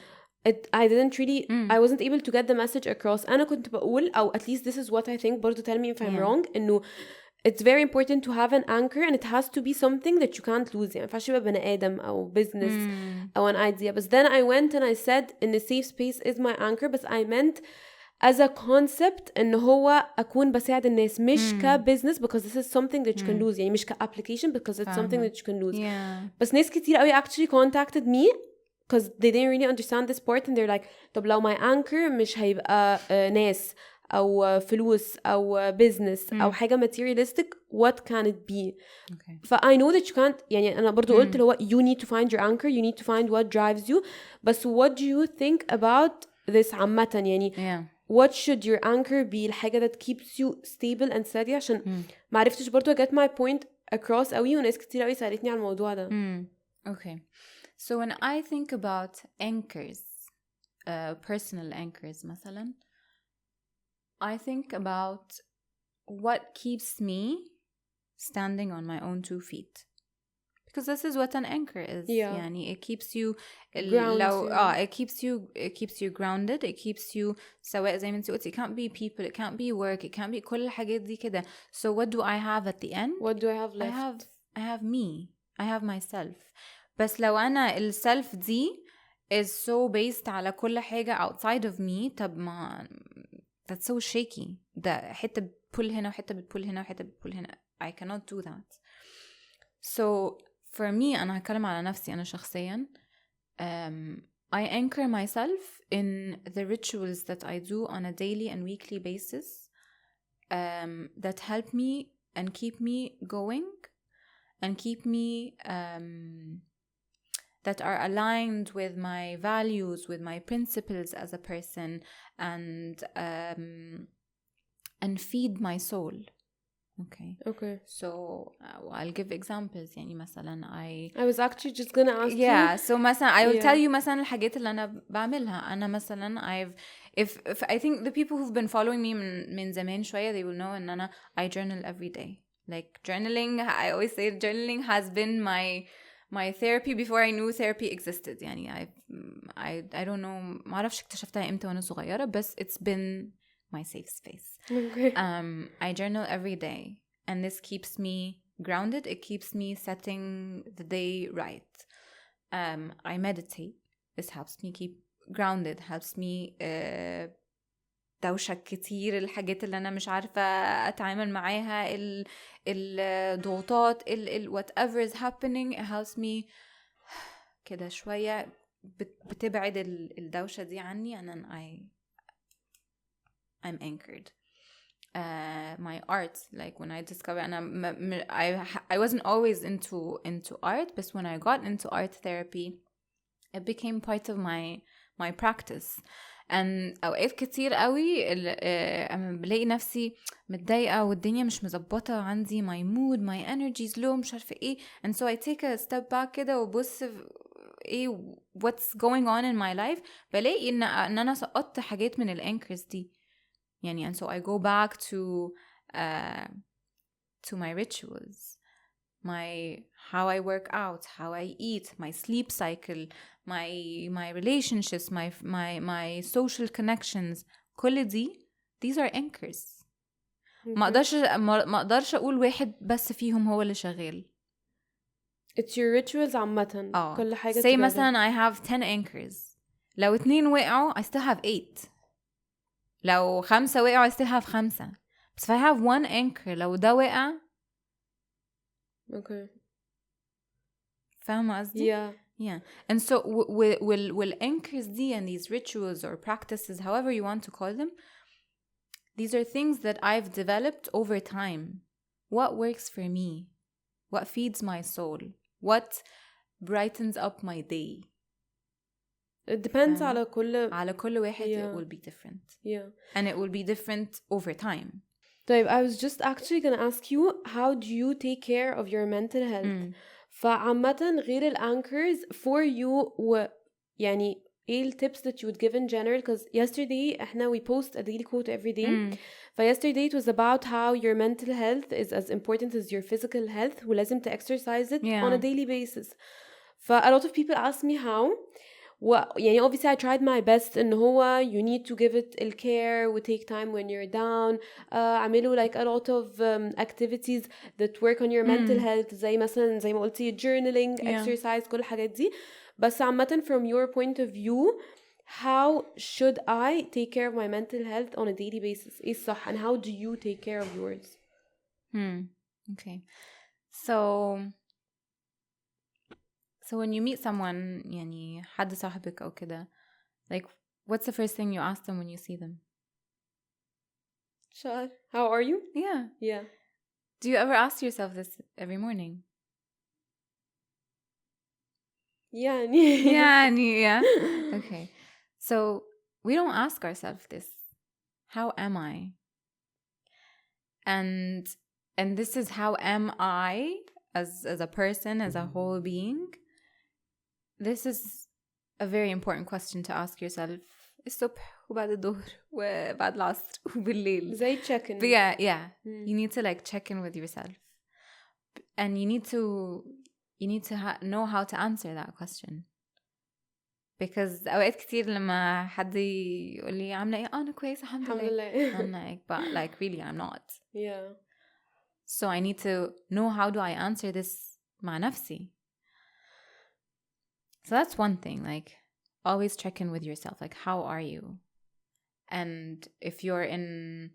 I didn't really I wasn't able to get the message across. أنا كنت بقول أو at least this is what I think برضو tell me if I'm wrong إنه it's very important to have an anchor and it has to be something that you can't lose. يعني ما ينفعش يبقى بني آدم أو business أو an idea. But then I went and I said in a safe space is my anchor but I meant as a concept إن هو أكون بساعد الناس مش business because this is something that you can lose. يعني مش application because it's something that you can lose. بس ناس كتير قوي actually contacted me because they didn't really understand this part and they're like طب لو my anchor مش هيبقى ناس أو فلوس أو business أو حاجة materialistic what can it be? So I know that you can't يعني أنا برضو قلت هو you need to find your anchor, you need to find what drives you. But what do you think about this عامة يعني what should your anchor be الحاجة that keeps you stable and steady عشان معرفتش برضو get my point across قوي وناس كتير قوي سألتني على الموضوع ده. Okay. So when I think about anchors, personal anchors مثلا, I think about what keeps me standing on my own 2 feet. Because this is what an anchor is. يعني it keeps you it keeps you grounded. It keeps you سواء زي ما انت قلتي it can't be people, it can't be work, it can't be كل الحاجات دي كده. So what do I have at the end? What do I have left? I have me. I have myself. بس لو أنا الself دي is so based على كل حاجة outside of me طب ما that's so shaky. ده حتة بتبول هنا وحتة بتبول هنا وحتة بتبول هنا. I cannot do that. So for me أنا هتكلم على نفسي أنا شخصيا I anchor myself in the rituals that I do on a daily and weekly basis that help me and keep me going and keep me that are aligned with my values, with my principles as a person, and feed my soul. Okay. So I'll give examples. يعني مثلا I was actually just gonna ask you. So مثلا I will tell you مثلا الحاجات اللي أنا بعملها. أنا مثلا if I think the people who've been following me من زمان شوية they will know إن أنا I journal every day. Like journaling, I always say journaling has been my therapy before I knew therapy existed. يعني I don't know ما أعرفش اكتشفتها إمتى وأنا صغيرة بس it's been my safe space. Okay. I journal every day and this keeps me grounded. It keeps me setting the day right. I meditate. This helps me keep grounded, helps me دوشة كتير الحاجات اللي أنا مش عارفة أتعامل معاها الضغوطات whatever is happening it helps me كده شوية بتبعد الدوشة دي عني and then I'm anchored. My art like when I discovered I wasn't always into art but when I got into art therapy it became part of my practice. and أوقات كتير قوي أما بلاقي نفسي متضايقة والدنيا مش مزبطة عندي my mood my energy is low مش عارفة ايه and so I take a step back كده وبص ايه what's going on in my life بلاقي إن أنا سقطت حاجات من الانكرز دي يعني and so I go back to my rituals how I work out, how I eat, my sleep cycle, my relationships, my social connections. كل دي these are anchors. ما اقدرش اقول واحد بس فيهم هو اللي شغال. It's your rituals عامة. كل حاجة say مثلا I have 10 anchors. لو 2 وقعوا I still have 8. لو 5 وقعوا I still have 5. بس if I have 1 anchor لو ده وقع Okay. فاهمة قصدي؟ Yeah. Yeah. And so will anchors D and these rituals or practices, however you want to call them, these are things that I've developed over time. What works for me? What feeds my soul? What brightens up my day? It depends على كل واحد. Yeah. It will be different. Yeah. And it will be different over time. طيب, I was just actually gonna ask you, how do you take care of your mental health? فعامة غير الانكرز for you, يعني ايه tips that you would give in general? Because yesterday احنا we post a daily quote every day. Yesterday it was about how your mental health is as important as your physical health, ولازم to exercise it on a daily basis. A lot of people ask me how. يعني obviously I tried my best إن هو you need to give it the care و take time when you're down. اعملوا like a lot of activities that work on your mental health, زي مثلا زي ما قلتي journaling, exercise, كل الحاجات دي. بس عامة from your point of view, how should I take care of my mental health on a daily basis? إيه الصح, and how do you take care of yours? Okay. So when you meet someone, يعني حد صاحبك أو كده, like what's the first thing you ask them when you see them? Sure. How are you? Yeah. Do you ever ask yourself this every morning? Yeah. Okay. So we don't ask ourselves this. How am I? And this is how am I as a person, as a whole being. This is a very important question to ask yourself الصبح وبعد الظهر وبعد العصر وبالليل. زي check-in. But yeah. You need to like check in with yourself. And you need to know how to answer that question. Because أوقات كتير لما حد يقول لي عاملة إيه أنا كويسة الحمد لله. I'm like, but like really I'm not. Yeah. So I need to know how do I answer this مع نفسي. So that's one thing, like always check in with yourself, like how are you? And if you're in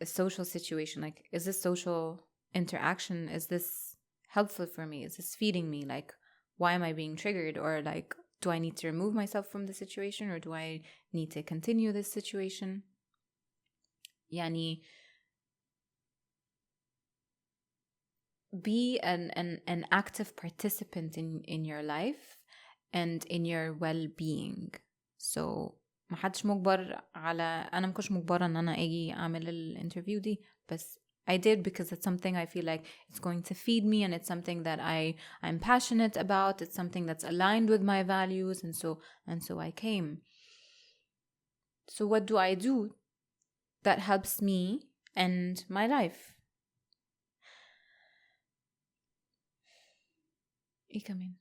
a social situation, like is this social interaction, is this helpful for me? Is this feeding me? Like why am I being triggered? Or like do I need to remove myself from the situation, or do I need to continue this situation? Yani be an active participant in your life and in your well-being. So ما حدش مجبر على أنا مكنش مجبرة إن أنا أجي أعمل الانترفيو دي, بس I did because it's something I feel like it's going to feed me, and it's something that I'm passionate about. It's something that's aligned with my values, and so I came. So what do I do that helps me and my life? إيه كمان؟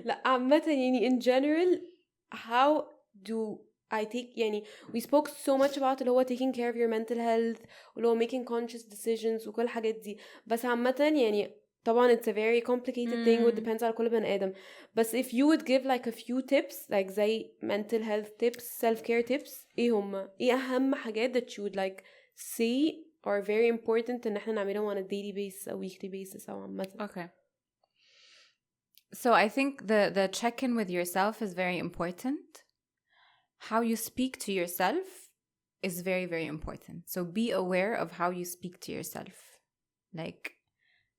لا عامة يعني in general, how do I take, يعني we spoke so much about اللي هو taking care of your mental health واللي هو making conscious decisions وكل الحاجات دي, بس عامة يعني طبعا it's a very complicated thing و depends على كل بني آدم. بس if you would give like a few tips, like زي mental health tips, self-care tips, ايه هما؟ ايه أهم حاجات that you would like say are very important إن احنا نعملهم on a daily basis أو weekly basis أو عامة؟ Okay. So I think the check-in with yourself is very important. How you speak to yourself is very, very important. So be aware of how you speak to yourself. Like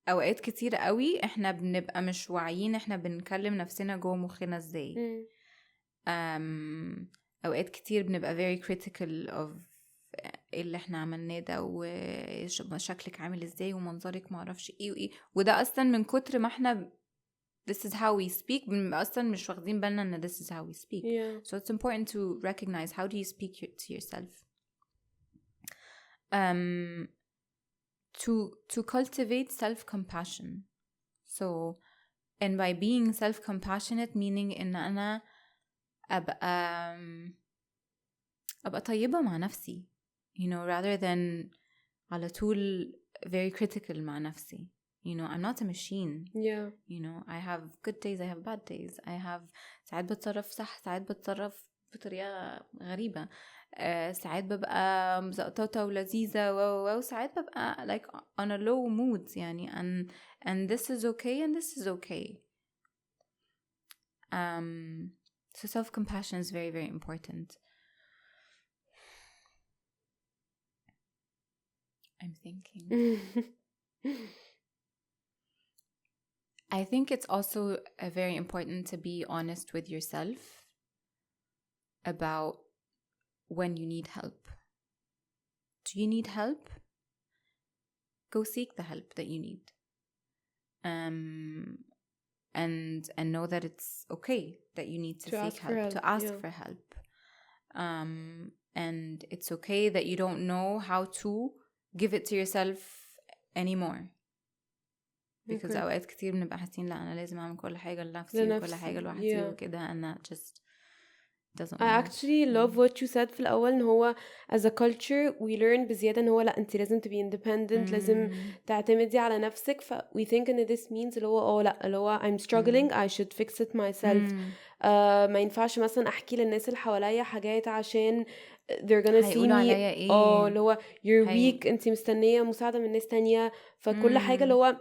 أوقات كتير قوي إحنا بنبقى مش واعيين إحنا بنكلم نفسنا جوه مخنا إزاي. أوقات كتير بنبقى very critical of إيه اللي إحنا عملناه ده وشكلك عامل إزاي ومنظرك معرفش إيه وإيه, وده أصلا من كتر ما إحنا this is how we speak, أصلا مش واخدين بالنا إن this is how we speak. Yeah. So it's important to recognize how do you speak to yourself. To cultivate self-compassion. So, and by being self-compassionate meaning إن أنا أبقى طيبة مع نفسي, you know, rather than على طول very critical مع نفسي. You know, I'm not a machine. Yeah. You know, I have good days, I have bad days. I have ساعات بتصرف صح, ساعات بتصرف بطريقة غريبة. ساعات ببقى مزقططة ولذيذة وساعات ببقى like on a low mood يعني, and this is okay and this is okay. So self-compassion is very, very important. I'm thinking. I think it's also very important to be honest with yourself about when you need help. Do you need help? Go seek the help that you need. And know that it's okay that you need to seek help, to ask for help. And it's okay that you don't know how to give it to yourself anymore. Because أوقات كتير بنبقى حاسين لا أنا لازم أعمل كل حاجة لنفسي وكل حاجة لوحدي وكده, and that just doesn't work. I actually love what you said في الأول إن هو as a culture we learn بزيادة إن هو لا أنت لازم تبقي independent, لازم تعتمدي على نفسك. ف we think إن this means اللي هو لا اللي هو I'm struggling I should fix it myself. ما ينفعش مثلا أحكي للناس اللي حواليا حاجات عشان they're gonna see me اللي هو you're weak, أنت مستنية مساعدة من ناس تانية. فكل حاجة اللي هو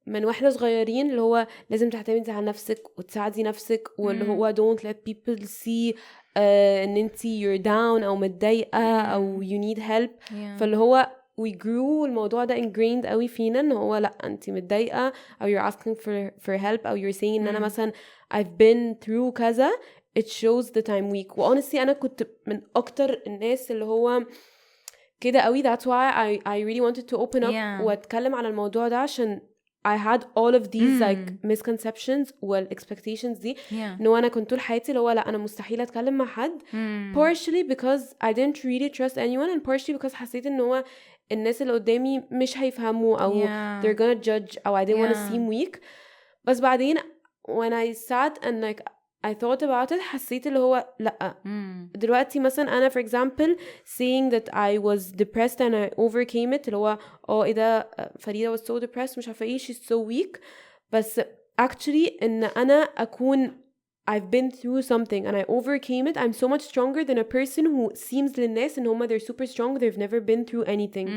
من واحنا صغيرين اللي هو لازم تعتمدي على نفسك وتساعدي نفسك, واللي هو don't let people see ان انتي you're down او متضايقة او you need help. فاللي هو we grew الموضوع ده ingrained قوي فينا ان هو لا انتي متضايقة او you're asking for help او you're saying ان انا مثلا I've been through كذا, it shows that I'm weak. و honestly انا كنت من اكتر الناس اللي هو كده قوي. that's why I really wanted to open up واتكلم على الموضوع ده عشان I had all of these like misconceptions والexpectations دي إنه أنا كنت طول حياتي اللي هو لا أنا مستحيل أتكلم مع حد, partially because I didn't really trust anyone and partially because حسيت إنه هو الناس اللي قدامي مش هيفهموا أو they're gonna judge أو I didn't want to seem weak. بس بعدين when I sat and like I thought about it حسيت اللي هو لأ دلوقتي مثلا أنا for example saying that I was depressed and I overcame it اللي هو إيه ده فريدة was so depressed مش عارفة إيه she's so weak. بس actually إن أنا أكون I've been through something and I overcame it, I'm so much stronger than a person who seems للناس إن هما they're super strong, they've never been through anything.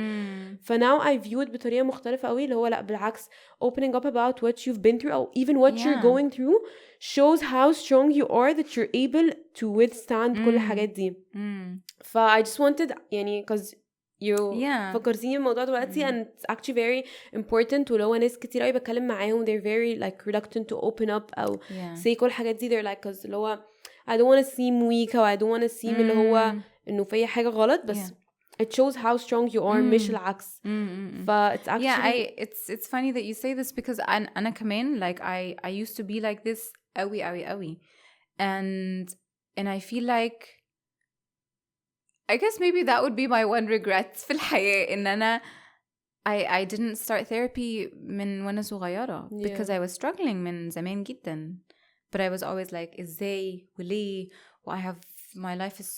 فnow I view it بطريقة مختلفة قوي اللي هو لأ بالعكس opening up about what you've been through or even what you're going through shows how strong you are that you're able to withstand كل الحاجات دي. I just wanted يعني cause you فكرتيني الموضوع دلوقتي and it's actually very important. ولو ناس كتير قوي بتكلم معاهم they're very like reluctant to open up أو say كل الحاجات دي they're like cause اللي هو I don't want to seem weak أو I don't want to seem اللي هو إنه في حاجة غلط بس it shows how strong you are مش العكس. it's actually it's funny that you say this because أنا كمان like I used to be like this قوي and I feel like I guess maybe that would be my one regret في الحياة إن أنا I didn't start therapy من وأنا صغيرة because I was struggling من زمان جدا, but I was always like إزاي وليه و I have my life is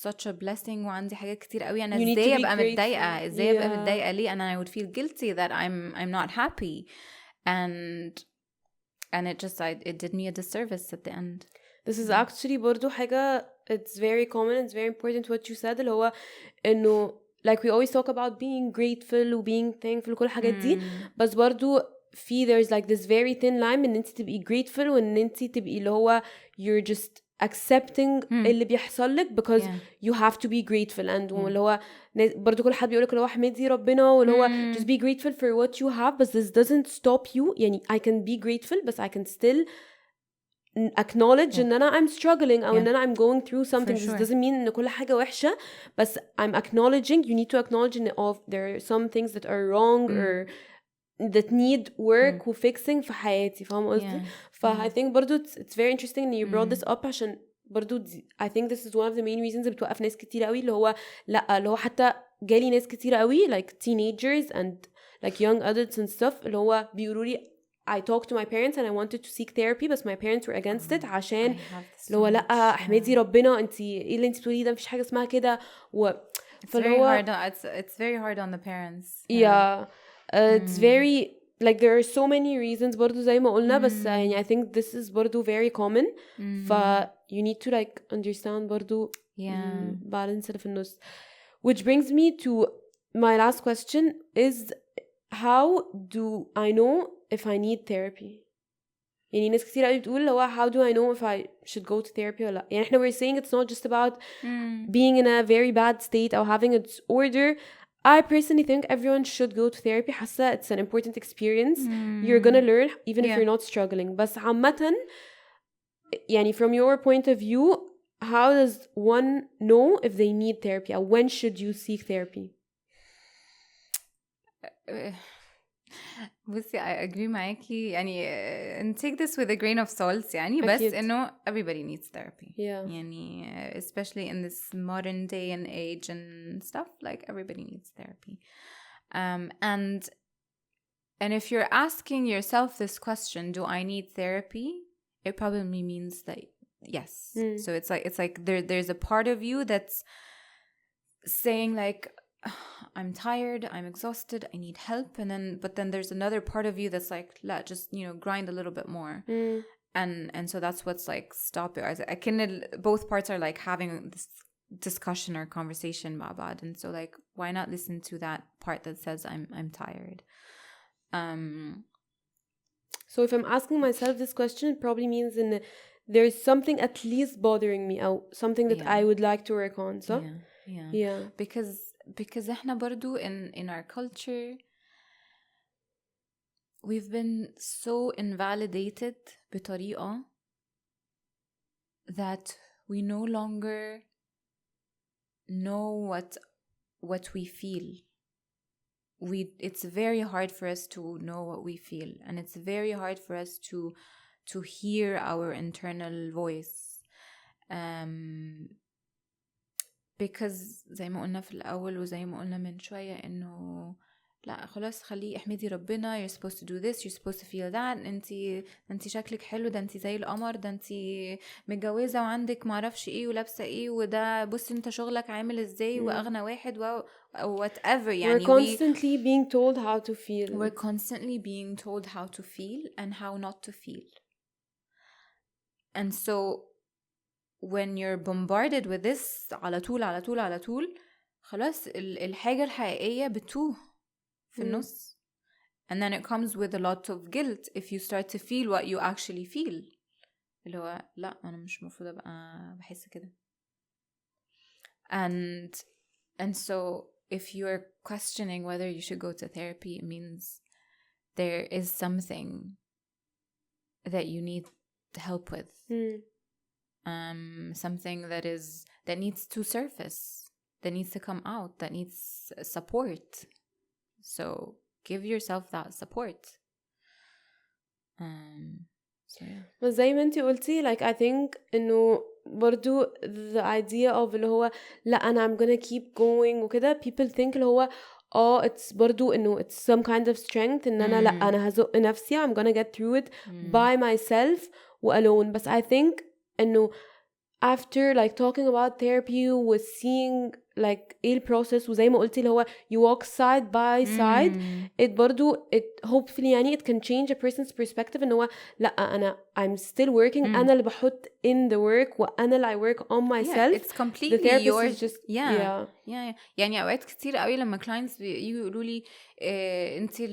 such a blessing وعندي حاجات كتير قوي أنا إزاي أبقى متضايقة إزاي أبقى متضايقة ليه and I would feel guilty that I'm not happy and it just it did me a disservice at the end. This is actually برضو حاجة it's very common, it's very important what you said اللي هو إنه like we always talk about being grateful و being thankful وكل الحاجات دي, بس برضو في there's like this very thin line إن أنت تبقي grateful وإن أنت تبقي اللي هو you're just accepting اللي بيحصل لك because you have to be grateful and اللي هو برضو كل حد بيقولك اللي هو احمدي ربنا واللي هو just be grateful for what you have, but this doesn't stop you. يعني I can be grateful but I can still acknowledge ان انا I'm struggling او ان انا I'm going through something. This doesn't mean ان كل حاجة وحشة, بس I'm acknowledging, you need to acknowledge ان there are some things that are wrong or that need work و fixing في حياتي, فاهم قصدي؟ I think برضو it's very interesting ان you brought this up عشان برضو I think this is one of the main reasons بتوقف ناس كتير قوي اللي هو لا اللي هو حتى جالي ناس كتير قوي like teenagers and like young adults and stuff اللي هو بيقولوا لي I talked to my parents and I wanted to seek therapy but my parents were against it عشان لو لا احمدي ربنا انتي ايه اللي انتي بتقوليه ده مفيش حاجة اسمها كده it's very hard it's very hard on the parents it's very like there are so many reasons برضو زي ما قلنا بس يعني I think this is برضو very common you need to like understand برضو balance اللي في النص, which brings me to my last question is how do I know if I need therapy? يعني ناس كتير قوي بتقول هو how do I know if I should go to therapy ولا لا. يعني احنا we're saying it's not just about being in a very bad state or having a disorder. I personally think everyone should go to therapy. حاسة it's an important experience. You're gonna learn even if you're not struggling. بس عامة يعني from your point of view, how does one know if they need therapy or when should you seek therapy? بصي I agree معاكي يعني and take this with a grain of salt يعني بس أكيد. إنه everybody needs therapy Yeah. يعني especially in this modern day and age and stuff like everybody needs therapy and if you're asking yourself this question, do I need therapy? It probably means that yes. So it's like there's a part of you that's saying like I'm tired, I'm exhausted, I need help, but then there's another part of you that's like just grind a little bit more. And so that's what's like stop it. I can both parts are like having this discussion or conversation مع بعض, and so like why not listen to that part that says I'm tired. So if I'm asking myself this question, it probably means there's something at least bothering me or something that I would like to work on. So yeah. Because احنا برضو in our culture we've been so invalidated بطريقة that we no longer know what we feel. It's very hard for us to know what we feel, and it's very hard for us to hear our internal voice because زي ما قلنا في الأول وزي ما قلنا من شوية إنه لا خلاص خليه احمدي ربنا, you're supposed to do this, you're supposed to feel that, انتي شكلك حلو, ده انتي زي القمر, ده انتي متجوزة وعندك معرفش ايه ولابسة ايه, وده بصي انت شغلك عامل ازاي واغنى واحد whatever يعني we're constantly being told how to feel. We're constantly being told how to feel and how not to feel. And so when you're bombarded with this على طول خلاص الحاجة الحقيقية بتوه في النص. And then it comes with a lot of guilt if you start to feel what you actually feel. اللي هو لا أنا مش مفروض أبقى بحس كده. And so if you're questioning whether you should go to therapy, it means there is something that you need help with. Something that needs to surface, that needs to come out, that needs support. So give yourself that support. So yeah. بس زي ما انتي قلتي like I think إنه برضو the idea of اللي هو لا أنا I'm gonna keep going وكده, people think اللي هو it's برضو إنه it's some kind of strength إن أنا لا أنا هزق نفسي, I'm gonna get through it by myself alone. بس I think إنه after like talking about therapy with seeing like ايه process وزي ما قلتي اللي هو you walk side by side, it برضو it hopefully يعني it can change a person's perspective إن هو لا أنا I'm still working, أنا اللي بحط in the work وأنا اللي I work on myself. Yeah, it's completely the therapist yours. is just yeah. يعني أوقات كتير قوي لما clients يقولوا لي انتي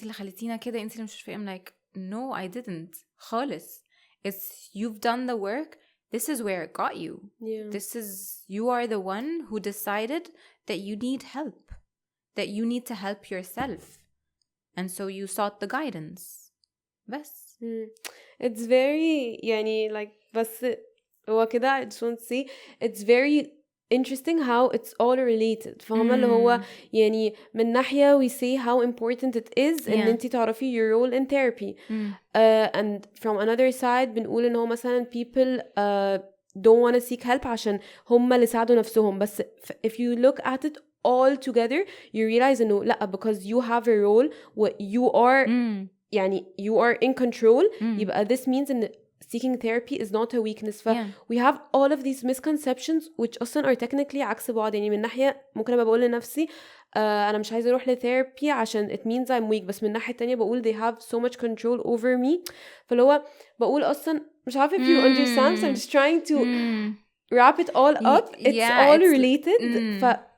اللي خليتينا كده, انتي اللي مش فاهم, like no I didn't خالص. It's you've done the work. This is where it got you. You are the one who decided that you need help, that you need to help yourself. And so you sought the guidance. بس. It's very يعني like بس هو كده I just want to say it's very interesting how it's all related. فاهمة اللي هو يعني من ناحية we say how important it is إن انتي تعرفي your role in therapy. And from another side بنقول إن هو مثلا people don't want to seek help عشان هم اللي ساعدوا نفسهم. بس if you look at it all together you realize إنه لأ, because you have a role you are يعني you are in control, يبقى this means إن seeking therapy is not a weakness. We have all of these misconceptions which أصلا are technically عكس بعض. يعني من ناحية ممكن أبقى بقول لنفسي أنا مش عايزة أروح لثيرابي عشان it means I'm weak, بس من ناحية تانية بقول they have so much control over me. فاللي هو بقول أصلا مش عارفة if you understand, so I'm just trying to wrap it all up. It's all related.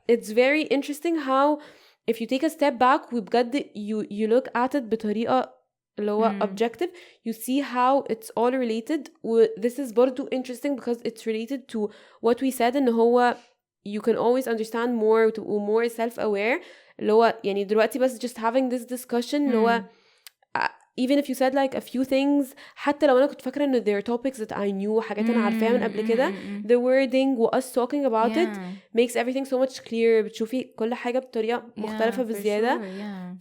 It's very interesting how if you take a step back وبجد you look at it بطريقة اللي هو objective, you see how it's all related. This is برضو interesting because it's related to what we said إن هو you can always understand more و more self-aware. اللي هو يعني دلوقتي بس just having this discussion اللي هو even if you said like a few things, حتى لو أنا كنت فاكرة إنه there are topics that I knew, حاجات أنا عارفاها من قبل كده, the wording و us talking about it makes everything so much clearer. بتشوفي كل حاجة بطريقة مختلفة بزيادة. sure,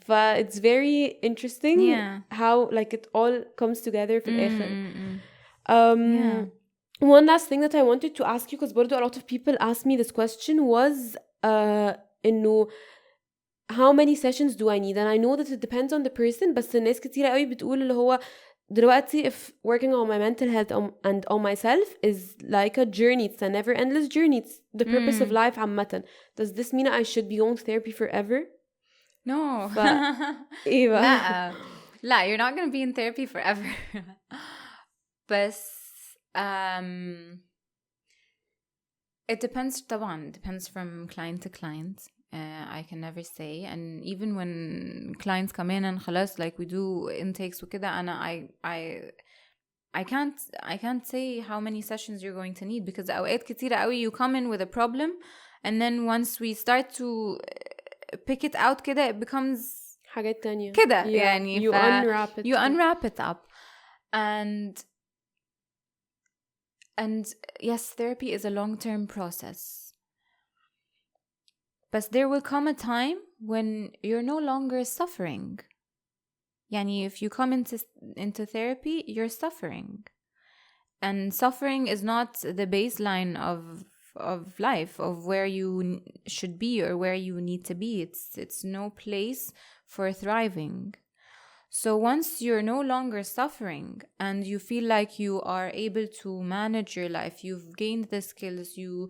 ف it's very interesting how like it all comes together في الآخر. One last thing that I wanted to ask you, because برضو a lot of people asked me this question, was إنه how many sessions do I need? And I know that it depends on the person, بس الناس كتيرة قوي بتقول اللي هو دلوقتي if working on my mental health and on myself is like a journey, it's a never endless journey, it's the purpose of life عامة. Does this mean I should be going to therapy forever? No. إيه بقى؟ لا, you're not going to be in therapy forever. بس it depends طبعا, depends from client to client. I can never say, and even when clients come in and خلاص like we do intakes وكده, أنا I can't say how many sessions you're going to need, because أوقات كتيرة قوي you come in with a problem and then once we start to pick it out كده it becomes حاجات تانية كده يعني you unwrap it up. And yes, therapy is a long-term process. But there will come a time when you're no longer suffering. Yani if you come into therapy, you're suffering. And suffering is not the baseline of life, of where you should be or where you need to be. It's no place for thriving. So once you're no longer suffering and you feel like you are able to manage your life, you've gained the skills, your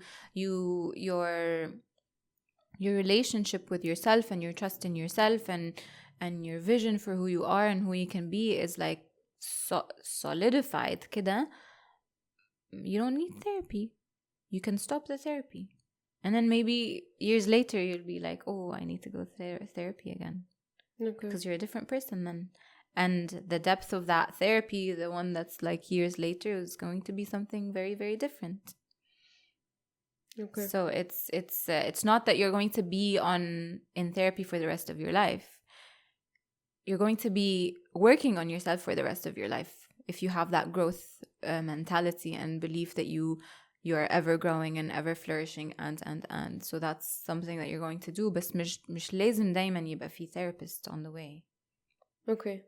relationship with yourself and your trust in yourself and your vision for who you are and who you can be is like solidified كده, you don't need therapy. You can stop the therapy. And then maybe years later you'll be like, oh, I need to go therapy again. Okay. Because you're a different person then. And the depth of that therapy, the one that's like years later, is going to be something very, very different. Okay. So it's not that you're going to be in therapy for the rest of your life. You're going to be working on yourself for the rest of your life if you have that growth mentality and belief that you're ever growing and ever flourishing and so that's something that you're going to do. بس مش لازم دايما يبقى في therapist on the way. Okay.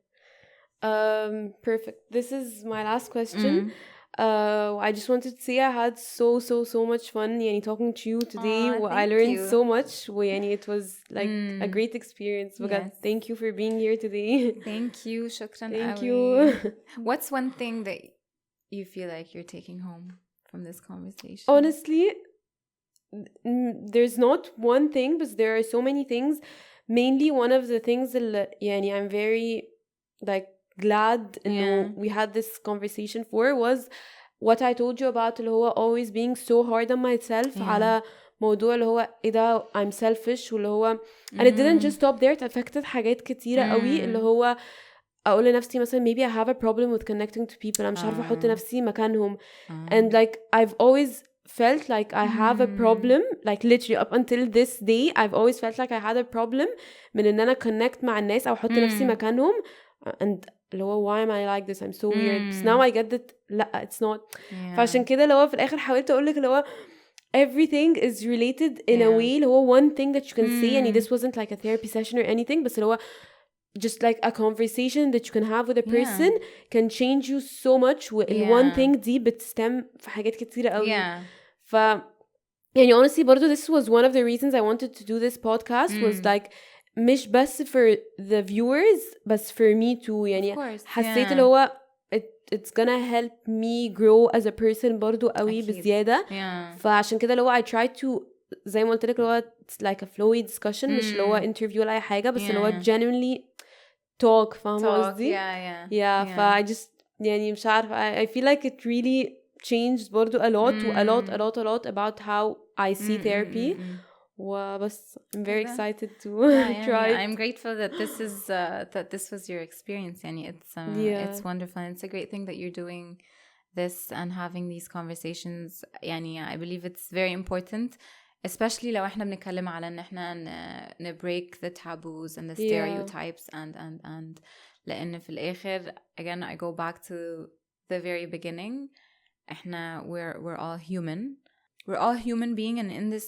Perfect. This is my last question. I just wanted to say I had so much fun يعني talking to you today. I learned so much. يعني it was like a great experience. Yes. Thank you for being here today. Thank you. شكرا Thank قوي. you. What's one thing that you feel like you're taking home from this conversation? Honestly, there's not one thing, but there are so many things. Mainly one of the things that يعني I'm very like glad we had this conversation for was what I told you about اللي هو always being so hard on myself على موضوع اللي هو ايه ده I'm selfish واللي هو and it didn't just stop there, it affected حاجات كتيرة قوي اللي هو أقول لنفسي مثلا maybe I have a problem with connecting to people, أنا مش عارفة أحط نفسي مكانهم and like I've always felt like I have a problem, like literally up until this day I've always felt like I had a problem من إن أنا connect مع الناس أو أحط نفسي مكانهم and اللي هو why am I like this, I'm so weird. But now I get that لا it's not. فعشان كده اللي هو في الآخر حاولت أقولك اللي هو everything is related in a way اللي هو one thing that you can say يعني this wasn't like a therapy session or anything بس اللي هو just like a conversation that you can have with a person can change you so much one thing دي بتستم في حاجات كتيرة قوي ف يعني honestly برضو this was one of the reasons I wanted to do this podcast was like مش بس for the viewers بس for me too يعني حسيت اللي هو it's gonna help me grow as a person برضو قوي بزيادة فعشان كده اللي هو I try to زي ما قلت لك اللي هو it's like a flowy discussion مش اللي هو interview ولا أي حاجة بس اللي هو genuinely talk فاهمة قصدي ف I just يعني مش عارفة I feel like it really changed برضو a lot about how I see therapy وبس I'm very كده. excited to Yeah, try it. I'm grateful that this was your experience. يعني Yeah. it's wonderful. And it's a great thing that you're doing this and having these conversations. يعني I believe it's very important, especially لو احنا بنتكلم على ان احنا break the taboos and the stereotypes and لأن في الآخر again I go back to the very beginning. احنا we're all human. We're all human being and in this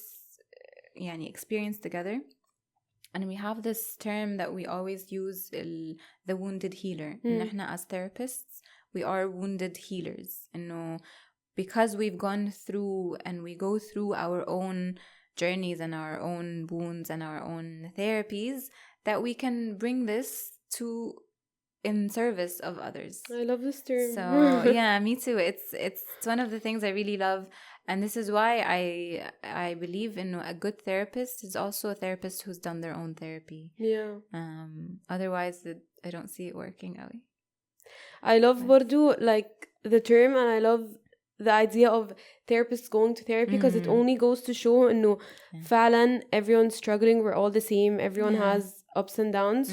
يعني experience together. And we have this term that we always use, the wounded healer. إن احنا as therapists, we are wounded healers. إنه because we've gone through and we go through our own journeys and our own wounds and our own therapies, that we can bring this to in service of others. I love this term. So yeah, me too. It's one of the things I really love, and this is why I believe in a good therapist is also a therapist who's done their own therapy. Yeah. Otherwise, I don't see it working out. I love برضو like the term, and I love the idea of therapists going to therapy because it only goes to show إنه فعلا everyone's struggling, we're all the same, everyone has ups and downs.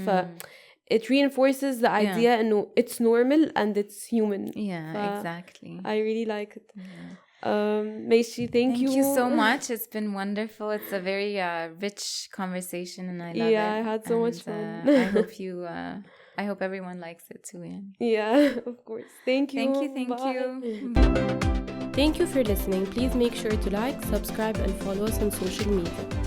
It reinforces the idea إنه it's normal and it's human. Yeah, exactly. I really like it. Maishi, thank you. Thank you so much. It's been wonderful. It's a very rich conversation and I love it. Yeah, I had so much fun. I hope everyone likes it too. Yeah, of course. Thank you. Thank you. Thank you for listening. Please make sure to like, subscribe, and follow us on social media.